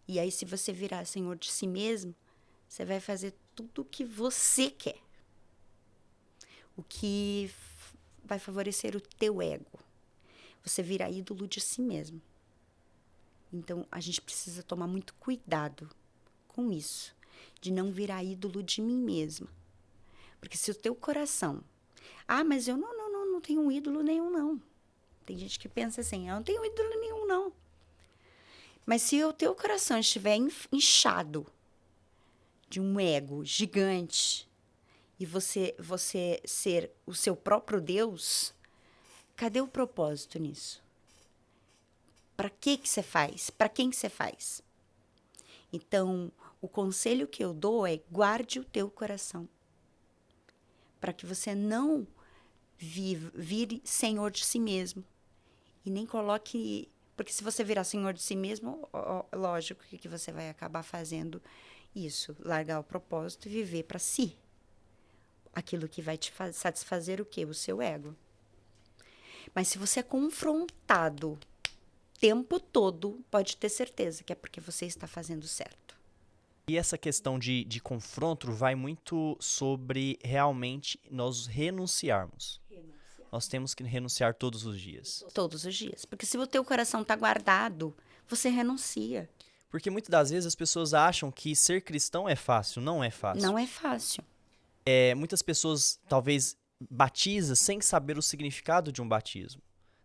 E aí, se você virar senhor de si mesmo, você vai fazer tudo o que você quer. O que vai favorecer o teu ego. Você vira ídolo de si mesmo. Então, a gente precisa tomar muito cuidado com isso. De não virar ídolo de mim mesma. Porque se o teu coração... mas eu não tenho um ídolo nenhum, não. Tem gente que pensa assim, eu não tenho ídolo nenhum, não. Mas se o teu coração estiver inchado de um ego gigante e você ser o seu próprio Deus, cadê o propósito nisso? Para que você faz? Para quem que você faz? Então, o conselho que eu dou é guarde o teu coração. Para que você não vire senhor de si mesmo. E nem coloque... Porque se você virar senhor de si mesmo, lógico que você vai acabar fazendo isso. Largar o propósito e viver para si. Aquilo que vai te satisfazer o quê? O seu ego. Mas se você é confrontado o tempo todo, pode ter certeza que é porque você está fazendo certo. E essa questão de confronto vai muito sobre realmente nós renunciarmos. Nós temos que renunciar todos os dias. Todos os dias. Porque se o teu coração está guardado, você renuncia. Porque muitas das vezes as pessoas acham que ser cristão é fácil. Não é fácil. Não é fácil. Muitas pessoas talvez batizam sem saber o significado de um batismo,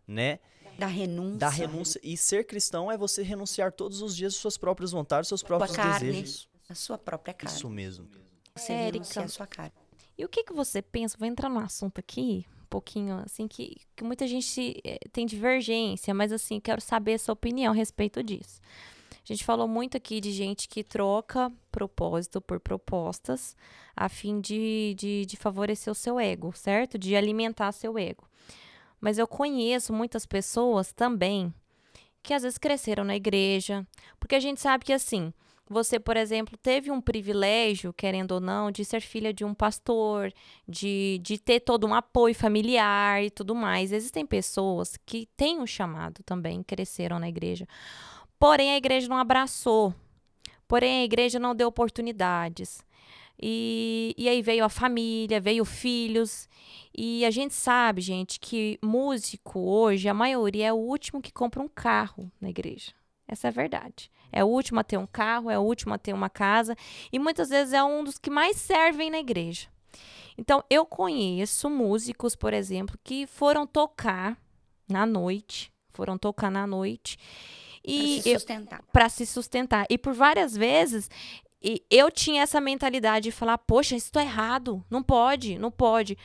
né? Da renúncia. E ser cristão é você renunciar todos os dias às suas próprias vontades, aos seus próprios desejos. A sua própria carne. Isso mesmo. Você renuncia a sua carne. E o que você pensa? Vou entrar num assunto aqui, um pouquinho assim, que muita gente tem divergência, mas assim, quero saber a sua opinião a respeito disso. A gente falou muito aqui de gente que troca propósito por propostas a fim de favorecer o seu ego, certo? De alimentar seu ego. Mas eu conheço muitas pessoas também que às vezes cresceram na igreja, porque a gente sabe que assim, você, por exemplo, teve um privilégio, querendo ou não, de ser filha de um pastor, de ter todo um apoio familiar e tudo mais. Existem pessoas que têm um chamado também, cresceram na igreja. Porém, a igreja não abraçou. Porém, a igreja não deu oportunidades. E aí veio a família, veio filhos. E a gente sabe, gente, que músico hoje, a maioria é o último que compra um carro na igreja. Essa é a verdade. É o último a ter um carro, é o último a ter uma casa. E muitas vezes é um dos que mais servem na igreja. Então, eu conheço músicos, por exemplo, que foram tocar na noite. Para se sustentar. Para se sustentar. E por várias vezes, E eu tinha essa mentalidade de falar, poxa, isso tá errado, não pode, não pode.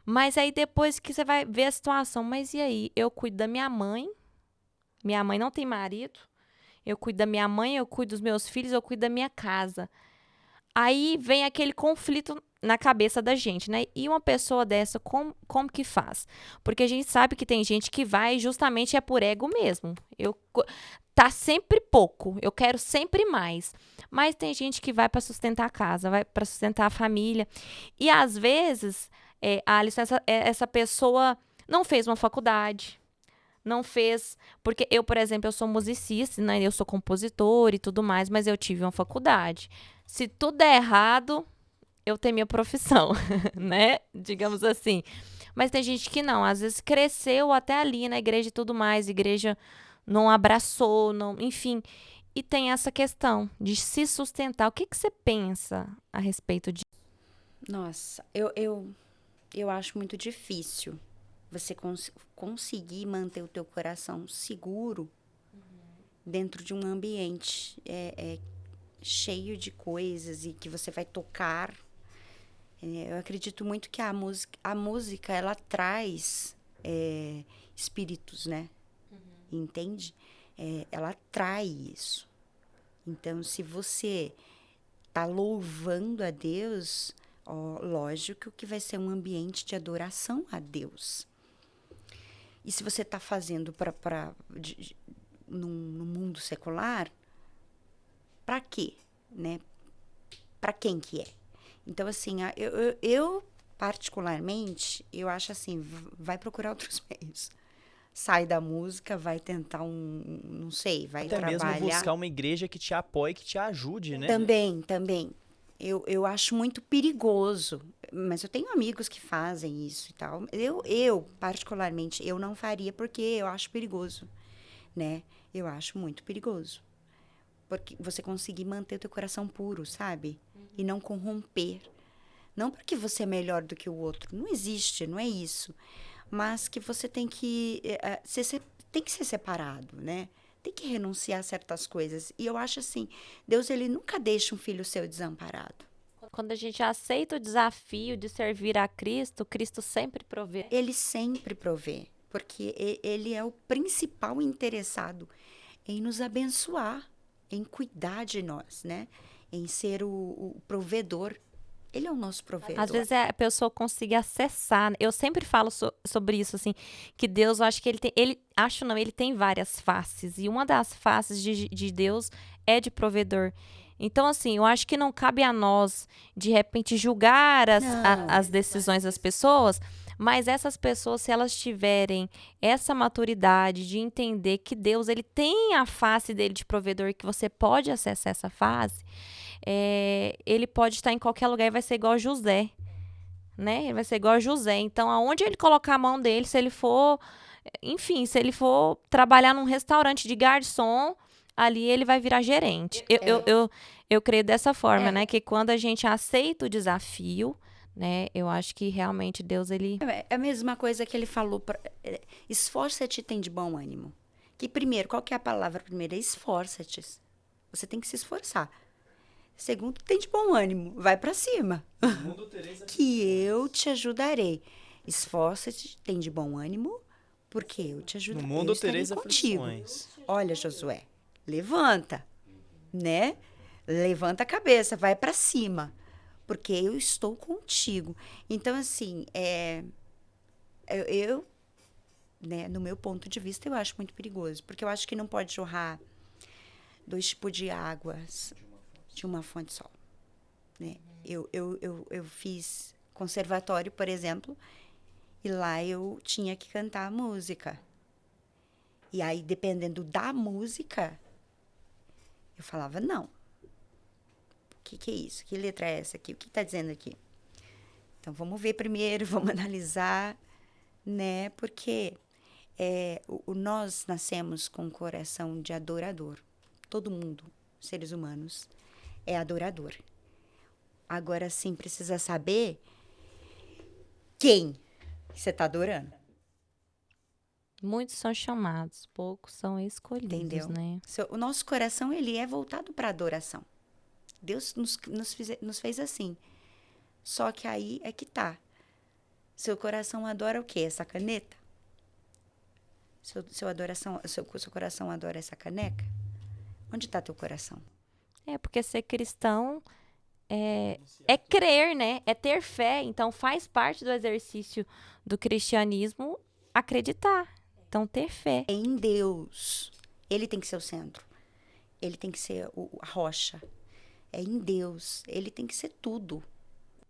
Mas aí depois que você vai ver a situação, mas e aí? Eu cuido da minha mãe não tem marido, eu cuido da minha mãe, eu cuido dos meus filhos, eu cuido da minha casa. Aí vem aquele conflito na cabeça da gente, né? E uma pessoa dessa, como que faz? Porque a gente sabe que tem gente que vai justamente é por ego mesmo. Tá sempre pouco, eu quero sempre mais. Mas tem gente que vai para sustentar a casa, vai para sustentar a família. E às vezes, Alisson, essa pessoa não fez uma faculdade, não fez. Porque eu, por exemplo, eu sou musicista, né? Eu sou compositor e tudo mais, mas eu tive uma faculdade. Se tudo der errado, eu tenho minha profissão, né? Digamos assim. Mas tem gente que não, às vezes cresceu até ali na igreja e tudo mais, igreja não abraçou, não, enfim. E tem essa questão de se sustentar. O que você pensa a respeito disso? Nossa, eu acho muito difícil você conseguir manter o teu coração seguro dentro de um ambiente cheio de coisas e que você vai tocar. Eu acredito muito que a música ela traz espíritos, né? Entende? Ela atrai isso. Então, se você tá louvando a Deus, lógico que vai ser um ambiente de adoração a Deus. E se você tá fazendo no mundo secular, para quê? Né? Para quem que é? Então, assim, eu particularmente, eu acho assim, vai procurar outros meios. Sai da música, vai tentar não sei, vai até trabalhar. Até mesmo buscar uma igreja que te apoie, que te ajude, né? Também. Eu acho muito perigoso, mas eu tenho amigos que fazem isso e tal. Eu particularmente, eu não faria porque eu acho perigoso, né? Eu acho muito perigoso. Porque você conseguir manter o teu coração puro, sabe? E não corromper. Não porque você é melhor do que o outro. Não existe, não é isso. Mas que você tem que ser separado, né? Tem que renunciar a certas coisas. E eu acho assim, Deus, ele nunca deixa um filho seu desamparado. Quando a gente aceita o desafio de servir a Cristo, Cristo sempre provê. Ele sempre provê, porque ele é o principal interessado em nos abençoar, em cuidar de nós, né? Em ser o provedor. Ele é o nosso provedor. Às vezes a pessoa consegue acessar. Eu sempre falo sobre isso, assim, que Deus, eu acho que ele tem várias faces. E uma das faces de Deus é de provedor. Então, assim, eu acho que não cabe a nós, de repente, julgar as decisões das pessoas, mas essas pessoas, se elas tiverem essa maturidade de entender que Deus, ele tem a face dele de provedor, que você pode acessar essa face, ele pode estar em qualquer lugar e vai ser igual a José, né? Ele vai ser igual a José. Então, aonde ele colocar a mão dele, se ele for trabalhar num restaurante de garçom, ali ele vai virar gerente. Eu creio dessa forma, né? Que quando a gente aceita o desafio, né? Eu acho que realmente Deus, ele... É a mesma coisa que ele falou, esforça-te e tem de bom ânimo. Que primeiro, qual que é a palavra primeiro? É esforça-te. Você tem que se esforçar. Segundo, tem de bom ânimo. Vai pra cima. Que eu te ajudarei. Esforça-te, tem de bom ânimo, porque eu te ajudarei. No mundo tereis aflições. Olha, Josué, levanta, né? Levanta a cabeça, vai pra cima, porque eu estou contigo. Então, assim, né, no meu ponto de vista, eu acho muito perigoso, porque eu acho que não pode jorrar 2 tipos de águas de uma fonte só, né? Eu fiz conservatório, por exemplo, e lá eu tinha que cantar música. E aí, dependendo da música, eu falava, não. O que é isso? Que letra é essa aqui? O que está dizendo aqui? Então, vamos ver primeiro, vamos analisar, né? Porque nós nascemos com um coração de adorador. Todo mundo, seres humanos, é adorador. Agora sim, precisa saber quem você está adorando. Muitos são chamados, poucos são escolhidos, entendeu? Né? O nosso coração, ele é voltado para adoração. Deus nos fez assim. Só que aí é que tá. Seu coração adora o quê? Essa caneta? Seu coração adora essa caneca? Onde está teu coração? Porque ser cristão é crer, né? É ter fé. Então, faz parte do exercício do cristianismo acreditar. Então, ter fé. Em Deus. Ele tem que ser o centro. Ele tem que ser a rocha. É em Deus. Ele tem que ser tudo.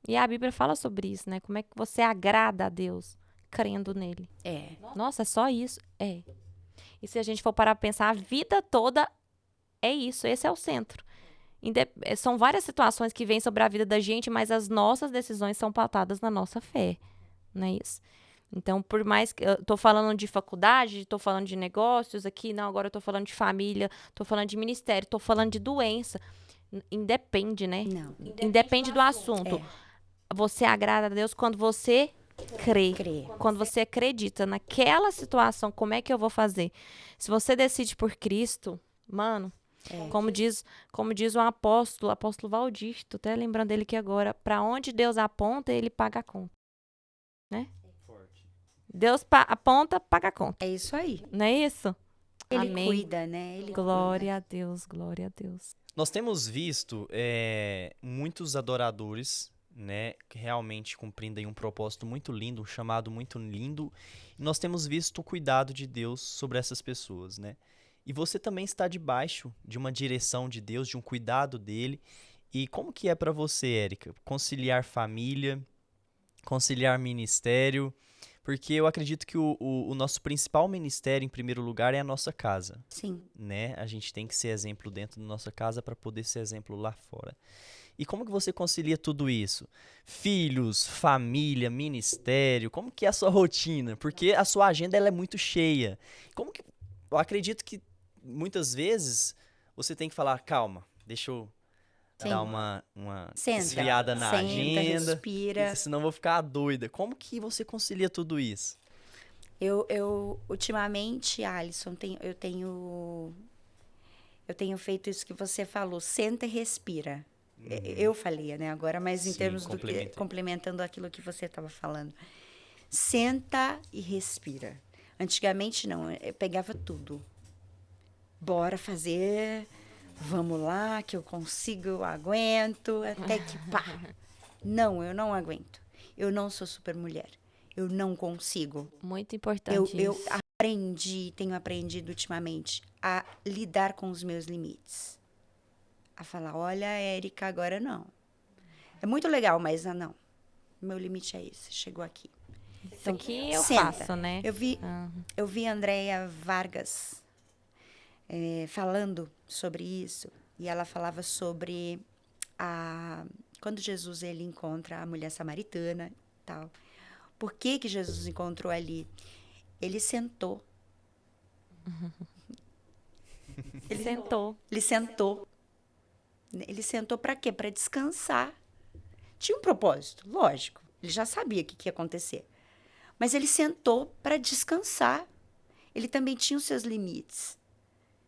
E a Bíblia fala sobre isso, né? Como é que você agrada a Deus crendo nele. Nossa, é só isso? É. E se a gente for parar pra pensar, a vida toda é isso. Esse é o centro. São várias situações que vêm sobre a vida da gente, mas as nossas decisões são pautadas na nossa fé. Não é isso? Então, por mais que eu tô falando de faculdade, tô falando de negócios aqui, não, agora eu tô falando de família, tô falando de ministério, tô falando de doença. Independe, né? Não. Independe do assunto. Você agrada a Deus quando você crê. Quando você acredita naquela situação, como é que eu vou fazer? Se você decide por Cristo, mano, como diz o apóstolo Valdir, tô até lembrando dele aqui agora, para onde Deus aponta, ele paga a conta. Né? Deus aponta, paga a conta. É isso aí. Não é isso? Ele Amém. cuida, né? Glória a Deus, glória a Deus. Nós temos visto muitos adoradores, né, que realmente cumprindo aí um propósito muito lindo, um chamado muito lindo. E nós temos visto o cuidado de Deus sobre essas pessoas, né? E você também está debaixo de uma direção de Deus, de um cuidado dele. E como que é para você, Érica, conciliar família, conciliar ministério? Porque eu acredito que o nosso principal ministério, em primeiro lugar, é a nossa casa. Sim. Né? A gente tem que ser exemplo dentro da nossa casa para poder ser exemplo lá fora. E como que você concilia tudo isso? Filhos, família, ministério, como que é a sua rotina? Porque a sua agenda ela é muito cheia. Eu acredito que muitas vezes você tem que falar, calma, deixa eu dar uma esfriada na agenda, respira. Senão eu vou ficar doida. Como que você concilia tudo isso? Eu ultimamente, Alisson, eu tenho feito isso que você falou, senta e respira. Eu falei, né, agora, mas em termos complementando aquilo que você estava falando. Senta e respira. Antigamente, não, eu pegava tudo. Bora fazer, vamos lá, que eu consigo, eu aguento, até que pá. Não, eu não aguento. Eu não sou super mulher. Eu não consigo. Muito importante eu isso. Tenho aprendido ultimamente a lidar com os meus limites. A falar, olha, Érica, agora não. É muito legal, mas não. Meu limite é esse, chegou aqui. Isso aqui eu faço, né? Eu vi a Andréia Vargas falando sobre isso, e ela falava sobre quando Jesus ele encontra a mulher samaritana, tal. Por que Jesus encontrou ali? Ele sentou. Ele sentou. Ele sentou para quê? Para descansar. Tinha um propósito, lógico. Ele já sabia o que ia acontecer. Mas ele sentou para descansar. Ele também tinha os seus limites,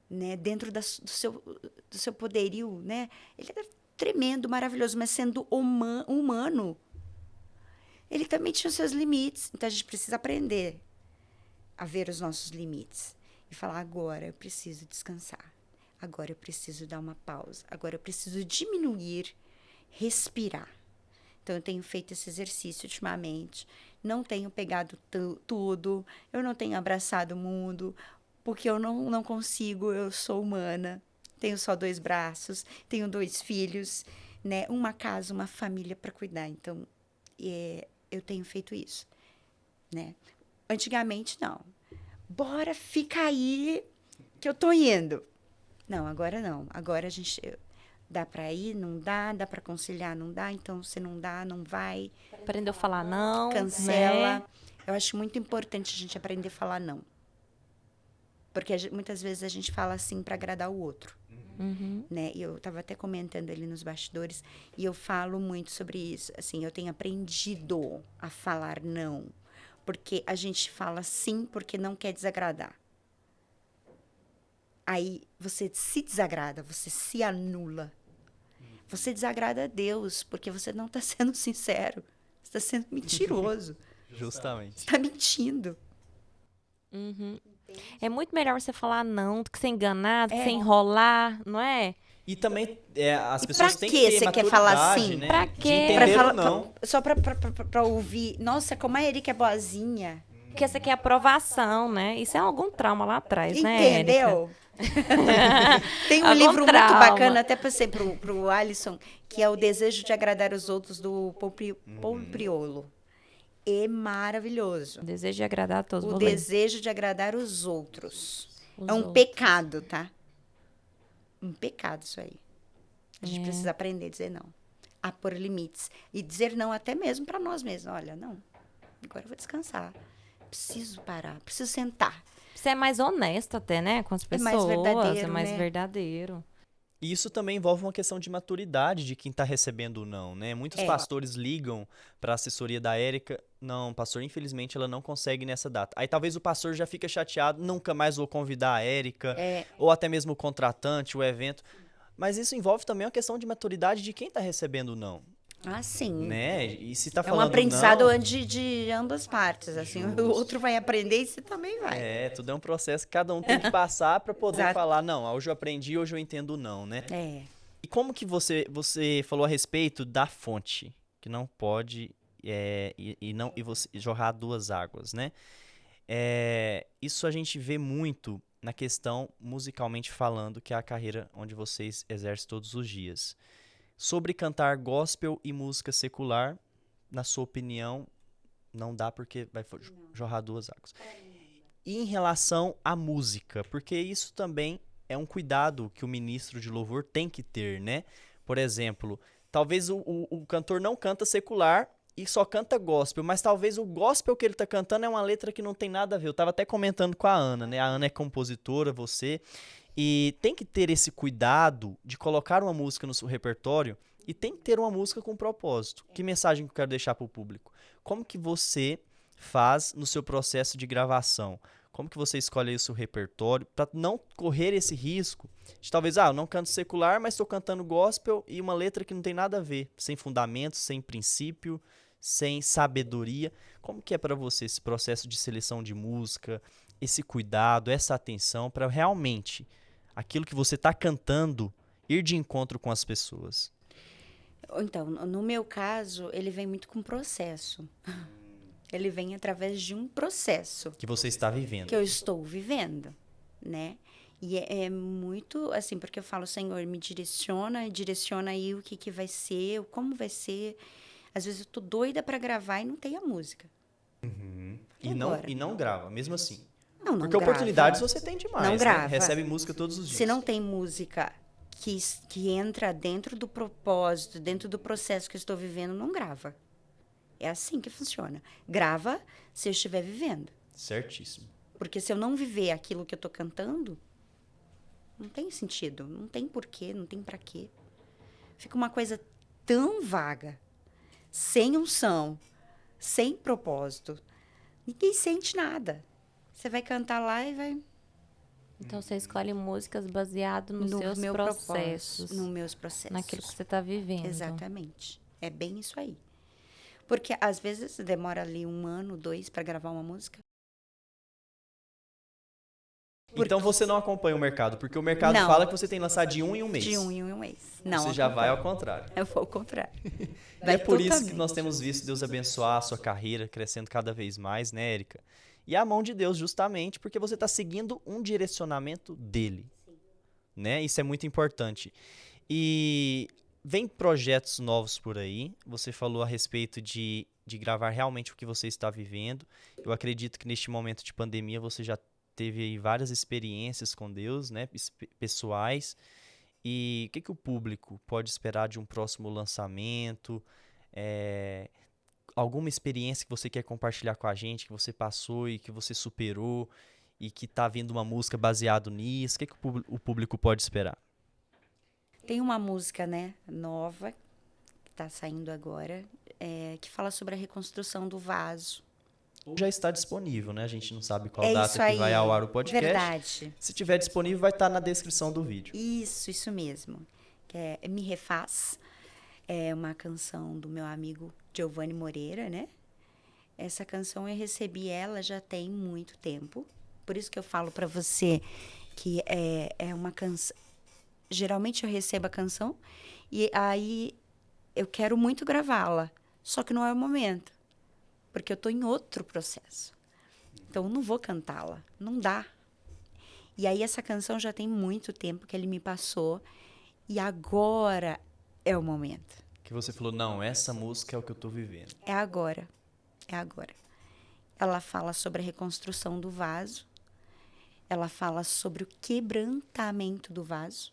né? Dentro do seu poderio, né? Ele era tremendo, maravilhoso, mas sendo humano, ele também tinha os seus limites. Então, a gente precisa aprender a ver os nossos limites e falar, agora eu preciso descansar. Agora eu preciso dar uma pausa. Agora eu preciso diminuir, respirar. Então, eu tenho feito esse exercício ultimamente. Não tenho pegado tudo. Eu não tenho abraçado o mundo. Porque eu não consigo. Eu sou humana. Tenho só 2 braços. Tenho 2 filhos. Né? Uma casa, uma família para cuidar. Então, eu tenho feito isso. Né? Antigamente, não. Bora, fica aí que eu tô indo. Não, agora não. Agora a gente... Dá para ir, não dá. Dá para conciliar, não dá. Então, se não dá, não vai. Aprendeu a falar não. Cancela. Né? Eu acho muito importante a gente aprender a falar não. Porque muitas vezes a gente fala assim para agradar o outro. Uhum. Né? E eu estava até comentando ali nos bastidores. E eu falo muito sobre isso. Assim, eu tenho aprendido a falar não. Porque a gente fala sim porque não quer desagradar. Aí você se desagrada, você se anula. você desagrada a Deus, porque você não está sendo sincero. Você está sendo mentiroso. Justamente. Você está mentindo. É muito melhor você falar não do que ser enganado, do que você enrolar, não é? E também as E pessoas pra têm que que ter você quer maturidade, falar assim? né? Pra De quê? entender Pra ou não. só pra ouvir. Nossa, como a Erika é boazinha. Porque você quer aprovação, né? Isso é algum trauma lá atrás, né, Érica? Entendeu? Tem um Algum livro muito trauma. bacana, até passei pro Alisson, que é O Desejo de Agradar os Outros, do Paul Priolo. É maravilhoso. Desejo de agradar a todos. O Vou ler. desejo de agradar os outros. Os É um outros. pecado, tá? Um pecado isso aí. A gente É. precisa aprender a dizer não. A pôr limites. E dizer não até mesmo para nós mesmos. Olha, não. Agora eu vou descansar. Preciso parar. Preciso sentar. Você é mais honesto até, né? Com as É pessoas. mais verdadeiro, É mais né? verdadeiro. E isso também envolve uma questão de maturidade de quem está recebendo o não, né? Muitos pastores ligam para a assessoria da Érica, não, pastor, infelizmente ela não consegue nessa data. Aí talvez o pastor já fica chateado, nunca mais vou convidar a Érica, ou até mesmo o contratante, o evento. Mas isso envolve também uma questão de maturidade de quem está recebendo o não, Ah, sim. né? E se tá É um falando aprendizado não, de ambas partes. Assim, o outro vai aprender e você também vai. tudo é um processo que cada um tem que passar para poder Exato. falar, não, hoje eu aprendi, hoje eu entendo o não, né? É. E como que você falou a respeito da fonte, que não pode e você jorrar duas águas, né? Isso a gente vê muito na questão musicalmente falando, que é a carreira onde vocês exercem todos os dias. Sobre cantar gospel e música secular, na sua opinião, não dá porque vai jorrar duas águas. E em relação à música, porque isso também é um cuidado que o ministro de louvor tem que ter, né? Por exemplo, talvez o cantor não canta secular e só canta gospel, mas talvez o gospel que ele tá cantando é uma letra que não tem nada a ver. Eu tava até comentando com a Ana, né? A Ana é compositora, você, e tem que ter esse cuidado de colocar uma música no seu repertório e tem que ter uma música com propósito. Que mensagem que eu quero deixar para o público? Como que você faz no seu processo de gravação? Como que você escolhe aí o seu repertório para não correr esse risco de talvez, eu não canto secular, mas estou cantando gospel e uma letra que não tem nada a ver, sem fundamento, sem princípio, sem sabedoria. Como que é para você esse processo de seleção de música, esse cuidado, essa atenção para realmente aquilo que você está cantando ir de encontro com as pessoas? Então, no meu caso, ele vem muito com processo. Ele vem através de um processo Que você está vivendo. que eu estou vivendo, né? E é muito assim, porque eu falo, Senhor, me direciona aí o que vai ser, como vai ser. Às vezes eu tô doida para gravar e não tem a música. E não grava, mesmo assim. Não Porque grava. oportunidades você tem demais, Não né? grava. Recebe música todos os dias. Se não tem música que entra dentro do propósito, dentro do processo que eu estou vivendo, não grava. É assim que funciona. Grava se eu estiver vivendo. Certíssimo. Porque se eu não viver aquilo que eu estou cantando, não tem sentido, não tem porquê, não tem pra quê. Fica uma coisa tão vaga, sem unção, sem propósito. Ninguém sente nada. Você vai cantar lá e vai... Então você escolhe músicas baseado nos seus meu processos. propósito, nos meus processos. Naquilo que você está vivendo. Exatamente. É bem isso aí. Porque às vezes demora ali 1 ano, 2 para gravar uma música. Então você não acompanha o mercado, porque o mercado Não. fala que você tem que lançar de 1 em 1 mês. De 1 em 1 mês. Não, Você já vai ao contrário. eu vou ao contrário. E é por isso que nós temos visto Deus abençoar a sua carreira, crescendo cada vez mais, né, Érica? E a mão de Deus justamente porque você está seguindo um direcionamento dele. Né? Isso é muito importante. E vem projetos novos por aí. Você falou a respeito de gravar realmente o que você está vivendo. Eu acredito que neste momento de pandemia você já teve aí várias experiências com Deus, né? Pessoais. E o que o público pode esperar de um próximo lançamento? Alguma experiência que você quer compartilhar com a gente, que você passou e que você superou e que tá vindo uma música baseado nisso? O que o público pode esperar? Tem uma música, né, nova, que tá saindo agora, que fala sobre a reconstrução do vaso. Já está disponível, né? A gente não sabe qual É data isso aí. que vai ao ar o podcast. Verdade. Se tiver disponível, vai estar na descrição do vídeo. Isso mesmo. que é Me Refaz. É uma canção do meu amigo Giovanni Moreira, né? Essa canção eu recebi ela já tem muito tempo. Por isso que eu falo para você que é uma canção. Geralmente eu recebo a canção e aí eu quero muito gravá-la. Só que não é o momento. Porque eu tô em outro processo. Então eu não vou cantá-la. Não dá. E aí essa canção já tem muito tempo que ele me passou. E agora é o momento. Que você falou, não, essa música é o que eu tô vivendo. É agora. É agora. Ela fala sobre a reconstrução do vaso. Ela fala sobre o quebrantamento do vaso.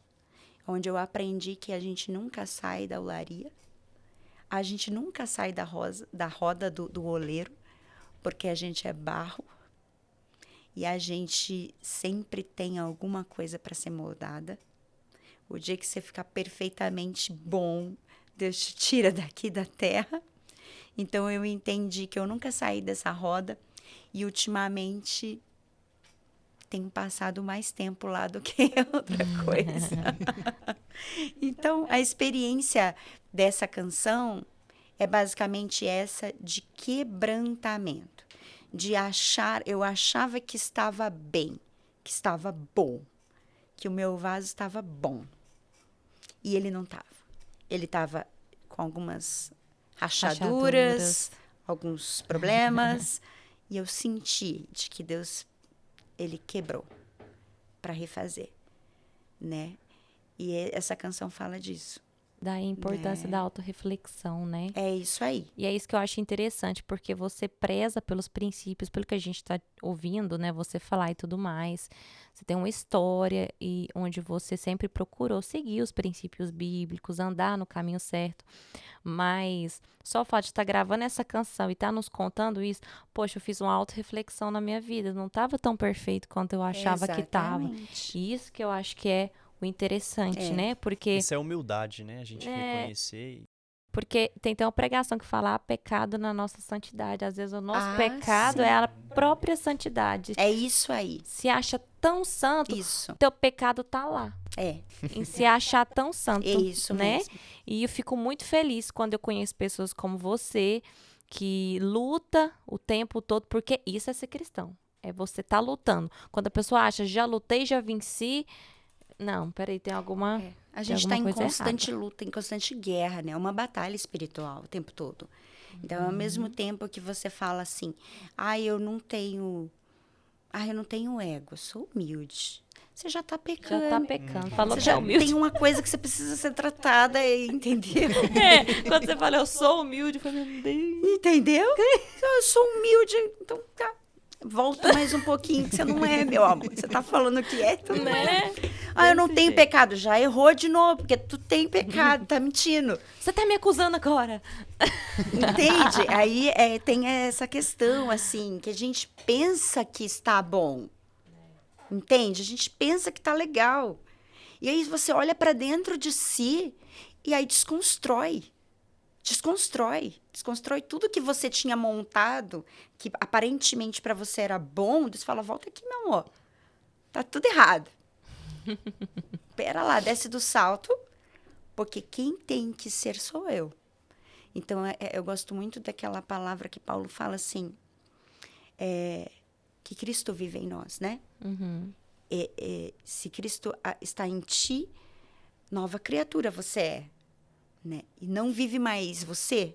Onde eu aprendi que a gente nunca sai da olaria. A gente nunca sai da roda do oleiro. Porque a gente é barro. E a gente sempre tem alguma coisa para ser moldada. O dia que você ficar perfeitamente bom, Deus te tira daqui da terra. Então eu entendi que eu nunca saí dessa roda e ultimamente tenho passado mais tempo lá do que outra coisa. Então a experiência dessa canção é basicamente essa de quebrantamento, de eu achava que estava bem, que estava bom, que o meu vaso estava bom. E ele não estava. Ele estava com algumas rachaduras, alguns problemas. E eu senti de que Deus, ele quebrou para refazer, né? E essa canção fala disso. Da importância da autorreflexão, né? É isso aí. E é isso que eu acho interessante, porque você preza pelos princípios, pelo que a gente está ouvindo, né? Você falar e tudo mais. Você tem uma história onde você sempre procurou seguir os princípios bíblicos, andar no caminho certo. Mas só o fato de estar gravando essa canção e estar nos contando isso, poxa, eu fiz uma autorreflexão na minha vida. Não estava tão perfeito quanto eu achava que estava. E isso que eu acho que é o interessante, né? Porque isso é humildade, né? A gente reconhecer. Porque tem uma pregação que fala pecado na nossa santidade. Às vezes o nosso pecado é a própria santidade. É isso aí. Se acha tão santo, teu pecado tá lá. Em se achar tão santo, é isso, né? Mesmo. E eu fico muito feliz quando eu conheço pessoas como você, que luta o tempo todo, porque isso é ser cristão. É você tá lutando. Quando a pessoa acha, já lutei, já venci... Não, peraí, tem alguma... A gente está em constante luta, em constante guerra, né? Uma batalha espiritual o tempo todo. Então, ao mesmo tempo que você fala assim, eu não tenho ego, eu sou humilde. Você já está pecando. Já está pecando. Falou você que já é humilde. Tem uma coisa que você precisa ser tratada, entendeu? Quando você fala, eu sou humilde, eu falo, meu Deus. Entendeu? Eu sou humilde, então tá. Volta mais um pouquinho, que você não é, meu amor. Você tá falando que é, tu não é. Eu não tenho pecado. Já errou de novo, porque tu tem pecado, tá mentindo. Você tá me acusando agora. Entende? Aí tem essa questão, assim, que a gente pensa que está bom. Entende? A gente pensa que tá legal. E aí você olha pra dentro de si e aí desconstrói tudo que você tinha montado, que aparentemente para você era bom. Você fala, volta aqui, meu amor, tá tudo errado. Pera lá, desce do salto, porque quem tem que ser sou eu. Então, eu gosto muito daquela palavra que Paulo fala assim, que Cristo vive em nós, né? Uhum. Se Cristo está em ti, nova criatura você é. Né? E não vive mais você,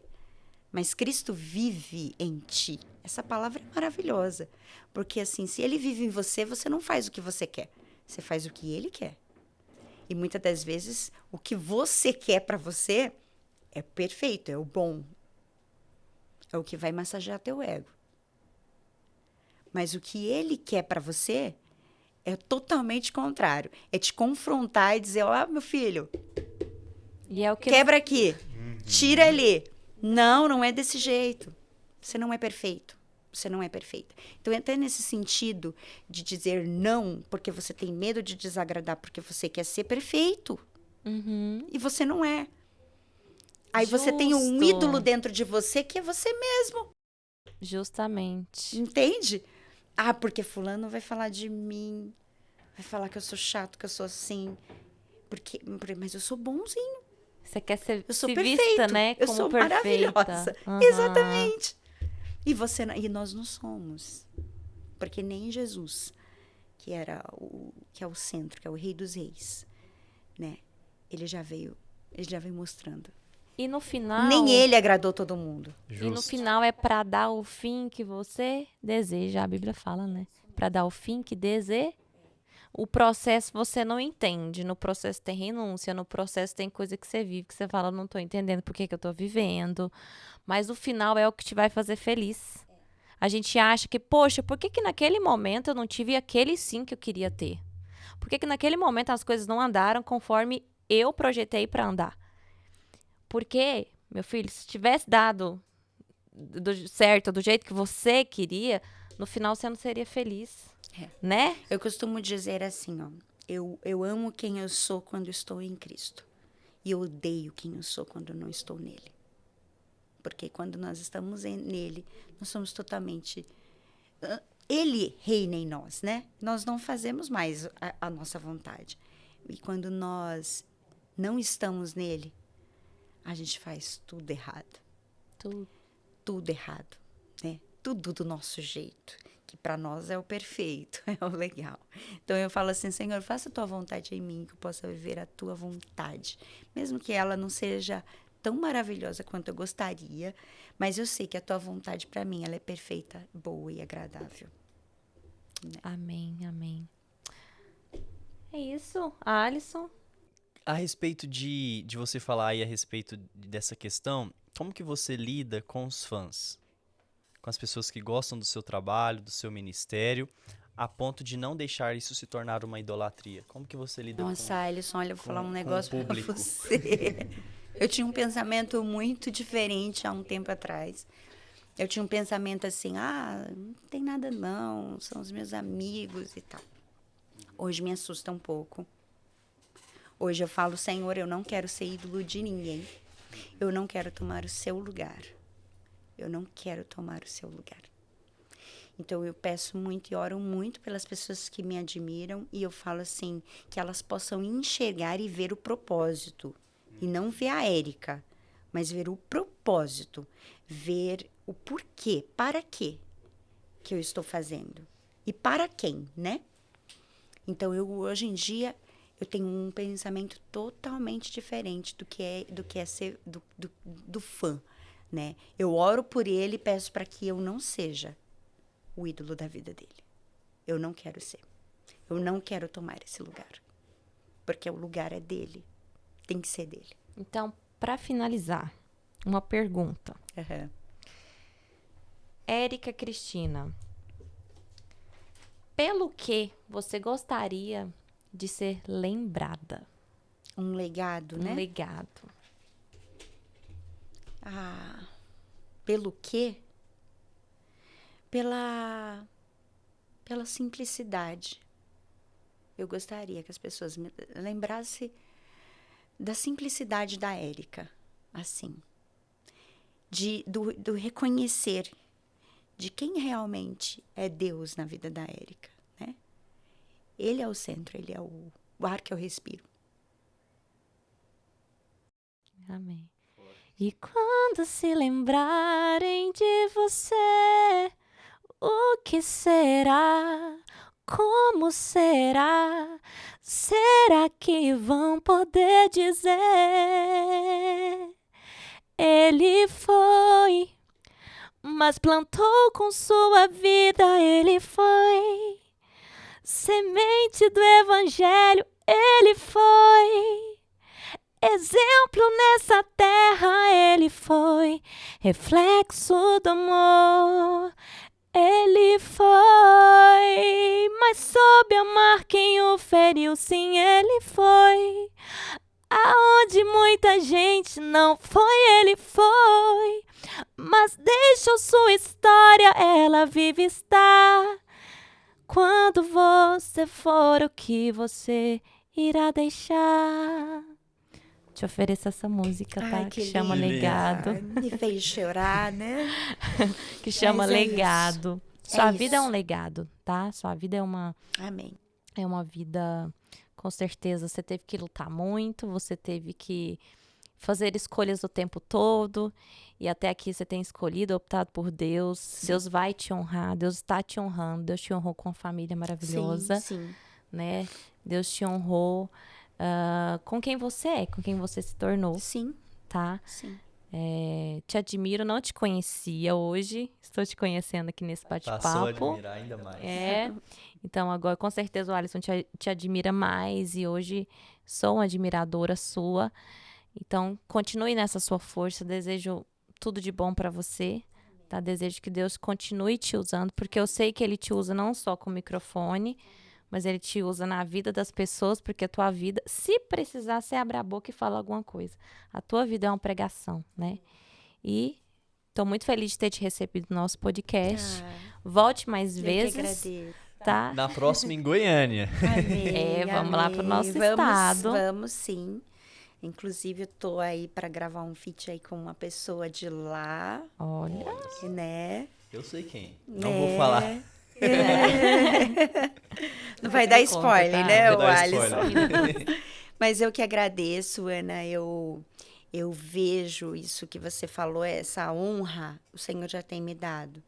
mas Cristo vive em ti. Essa palavra é maravilhosa, porque assim, se ele vive em você, você não faz o que você quer, você faz o que ele quer. E muitas das vezes, o que você quer para você é perfeito, é o bom, é o que vai massagear teu ego. Mas o que ele quer para você é totalmente contrário, é te confrontar e dizer, meu filho, e é o que quebra aqui, tira ali. Não é desse jeito. Você não é perfeito. Você não é perfeita. Então, até nesse sentido de dizer não, porque você tem medo de desagradar, porque você quer ser perfeito. Uhum. E você não é. Aí você tem um ídolo dentro de você que é você mesmo. Justamente. Entende? Porque fulano vai falar de mim, vai falar que eu sou chato, que eu sou assim. Mas eu sou bonzinho. Você quer ser Eu sou se perfeito. vista, né? Eu como sou perfeita. maravilhosa. Exatamente. E nós não somos. Porque nem Jesus, que é o centro, que é o Rei dos Reis, né? Ele já veio mostrando. E no final... Nem ele agradou todo mundo. Justo. E no final é para dar o fim que você deseja. A Bíblia fala, né? Para dar o fim que deseja. O processo você não entende. No processo tem renúncia. No processo tem coisa que você vive, que você fala, não tô entendendo por que eu tô vivendo. Mas o final é o que te vai fazer feliz. A gente acha que, poxa, por que naquele momento eu não tive aquele sim que eu queria ter? Por que naquele momento as coisas não andaram conforme eu projetei para andar? Porque, meu filho, se tivesse dado certo, do jeito que você queria, no final você não seria feliz, né? Eu costumo dizer assim, ó, eu amo quem eu sou quando estou em Cristo. E eu odeio quem eu sou quando não estou nele. Porque quando nós estamos nele, nós somos totalmente... Ele reina em nós, né? Nós não fazemos mais a nossa vontade. E quando nós não estamos nele, a gente faz tudo errado. Tudo errado, né? Tudo do nosso jeito, que para nós é o perfeito, é o legal. Então eu falo assim, Senhor, faça a tua vontade em mim, que eu possa viver a tua vontade. Mesmo que ela não seja tão maravilhosa quanto eu gostaria, mas eu sei que a tua vontade para mim, ela é perfeita, boa e agradável. Né? Amém, amém. É isso, Alisson. A respeito de você falar aí a respeito dessa questão, como que você lida com os fãs? Com as pessoas que gostam do seu trabalho, do seu ministério, a ponto de não deixar isso se tornar uma idolatria? Como que você lida Nossa, Alisson, olha, eu vou falar um com negócio o pra público? você. Eu tinha um pensamento muito diferente há um tempo atrás. Eu tinha um pensamento assim, não tem nada não, são os meus amigos e tal. Hoje me assusta um pouco. Hoje eu falo, Senhor, eu não quero ser ídolo de ninguém. Eu não quero tomar o seu lugar. Eu não quero tomar o seu lugar. Então eu peço muito e oro muito pelas pessoas que me admiram e eu falo assim, que elas possam enxergar e ver o propósito. E não ver a Érica, mas ver o propósito. Ver o porquê, para quê que eu estou fazendo. E para quem, né? Então hoje em dia eu tenho um pensamento totalmente diferente do que é ser do fã, né? Eu oro por ele e peço para que eu não seja o ídolo da vida dele. Eu não quero ser. Eu não quero tomar esse lugar. Porque o lugar é dele. Tem que ser dele. Então, para finalizar, uma pergunta. Uhum. Érica Cristina, pelo que você gostaria de ser lembrada? Um legado, né? Um legado. Pelo quê? Pela simplicidade. Eu gostaria que as pessoas me lembrassem da simplicidade da Érica, assim. Do reconhecer de quem realmente é Deus na vida da Érica, né? Ele é o centro, ele é o ar que eu respiro. Amém. E quando se lembrarem de você, o que será? Como será? Será que vão poder dizer? Ele foi, mas plantou com sua vida, ele foi. Semente do evangelho, ele foi. Exemplo nessa terra, ele foi. Reflexo do amor, ele foi. Mas soube amar quem o feriu, sim, ele foi. Aonde muita gente não foi, ele foi. Mas deixou sua história, ela vive está. Quando você for, o que você irá deixar? Te ofereço essa música, tá? Ai, que chama linda. Legado. Me fez chorar, né? Que chama Legado. Isso. Sua vida é um legado, tá? Sua vida é uma... Amém. É uma vida Com certeza você teve que lutar muito, você teve que fazer escolhas o tempo todo. E até aqui você tem escolhido, optado por Deus. Sim. Deus vai te honrar, Deus está te honrando. Deus te honrou com uma família maravilhosa. Sim. Né? Deus te honrou com quem você é, com quem você se tornou. Sim. Tá? Sim. Te admiro, não te conhecia hoje. Estou te conhecendo aqui nesse bate-papo. Passou a admirar ainda mais. Então agora com certeza o Alisson te admira mais. E hoje sou uma admiradora sua. Então continue nessa sua força. Desejo tudo de bom para você. Tá? Desejo que Deus continue te usando. Porque eu sei que Ele te usa não só com o microfone, mas Ele te usa na vida das pessoas, porque a tua vida, se precisar, você abre a boca e fala alguma coisa. A tua vida é uma pregação, né? E tô muito feliz de ter te recebido no nosso podcast. Volte mais vezes. Eu que agradeço. Tá? Na próxima em Goiânia. Amém, vamos lá pro nosso estado. Vamos sim. Inclusive, eu tô aí para gravar um feat aí com uma pessoa de lá. Olha. Né? Eu sei quem. Não vou falar. Não vai dar spoiler, né, o Alisson? Spoiler. Mas eu que agradeço, Ana. Eu vejo isso que você falou, essa honra, o Senhor já tem me dado.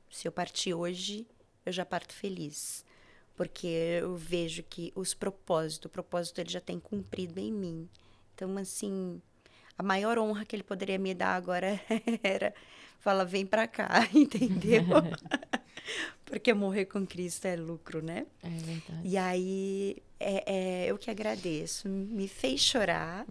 Se eu partir hoje, eu já parto feliz. Porque eu vejo que o propósito ele já tem cumprido em mim. Então, assim, a maior honra que ele poderia me dar agora era falar, vem pra cá, entendeu? Porque morrer com Cristo é lucro, né? É verdade. E aí, eu que agradeço. Me fez chorar.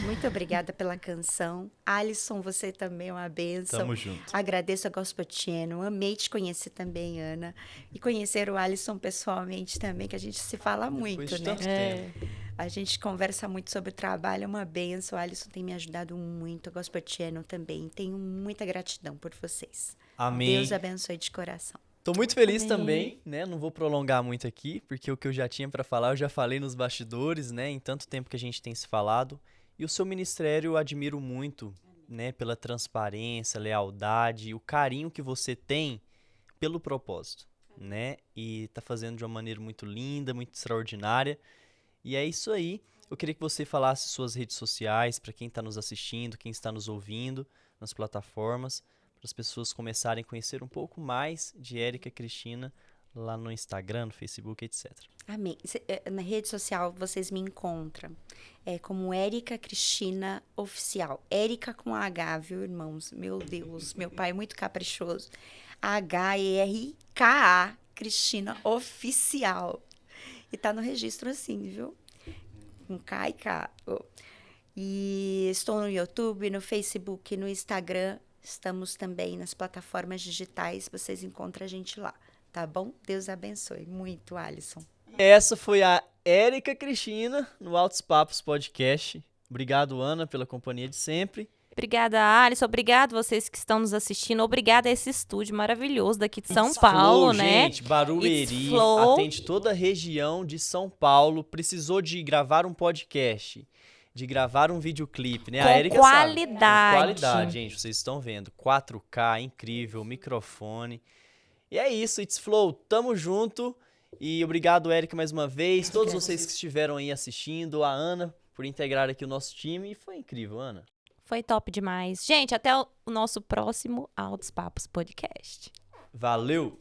Muito obrigada pela canção. Alisson, você também é uma bênção. Tamo junto. Agradeço a Gospel Channel. Amei te conhecer também, Ana. E conhecer o Alisson pessoalmente também, que a gente se fala muito, Depois de né? tanto tempo. A gente conversa muito sobre o trabalho, é uma bênção. O Alisson tem me ajudado muito, a Gospel Channel também. Tenho muita gratidão por vocês. Amém. Deus abençoe de coração. Tô muito feliz também, né? Não vou prolongar muito aqui, porque o que eu já tinha pra falar, eu já falei nos bastidores, né? Em tanto tempo que a gente tem se falado. E o seu ministério eu admiro muito, né? Pela transparência, lealdade, o carinho que você tem pelo propósito, né? E tá fazendo de uma maneira muito linda, muito extraordinária. E é isso aí. Eu queria que você falasse suas redes sociais para quem está nos assistindo, quem está nos ouvindo nas plataformas, para as pessoas começarem a conhecer um pouco mais de Érica Cristina lá no Instagram, no Facebook, etc. Amém. Na rede social vocês me encontram como Érica Cristina Oficial. Érica com H, viu, irmãos? Meu Deus, meu pai é muito caprichoso. H-E-R-K-A, Cristina Oficial. E tá no registro assim, viu? Com K e K. E estou no YouTube, no Facebook, no Instagram. Estamos também nas plataformas digitais. Vocês encontram a gente lá, tá bom? Deus abençoe muito, Alisson. Essa foi a Érica Cristina no Altos Papos Podcast. Obrigado, Ana, pela companhia de sempre. Obrigada, Alisson. Obrigado vocês que estão nos assistindo. Obrigada a esse estúdio maravilhoso daqui de São It's Paulo, Flow, né? Gente, Barueri, atende toda a região de São Paulo. Precisou de gravar um podcast, de gravar um videoclipe, né? Com a Érica qualidade. Sabe. Com qualidade, gente. Vocês estão vendo. 4K, incrível, microfone. E é isso, It's Flow. Tamo junto. E obrigado, Érica, mais uma vez. Todos vocês que estiveram aí assistindo. A Ana, por integrar aqui o nosso time. E foi incrível, Ana. Foi top demais. Gente, até o nosso próximo Altos Papos Podcast. Valeu!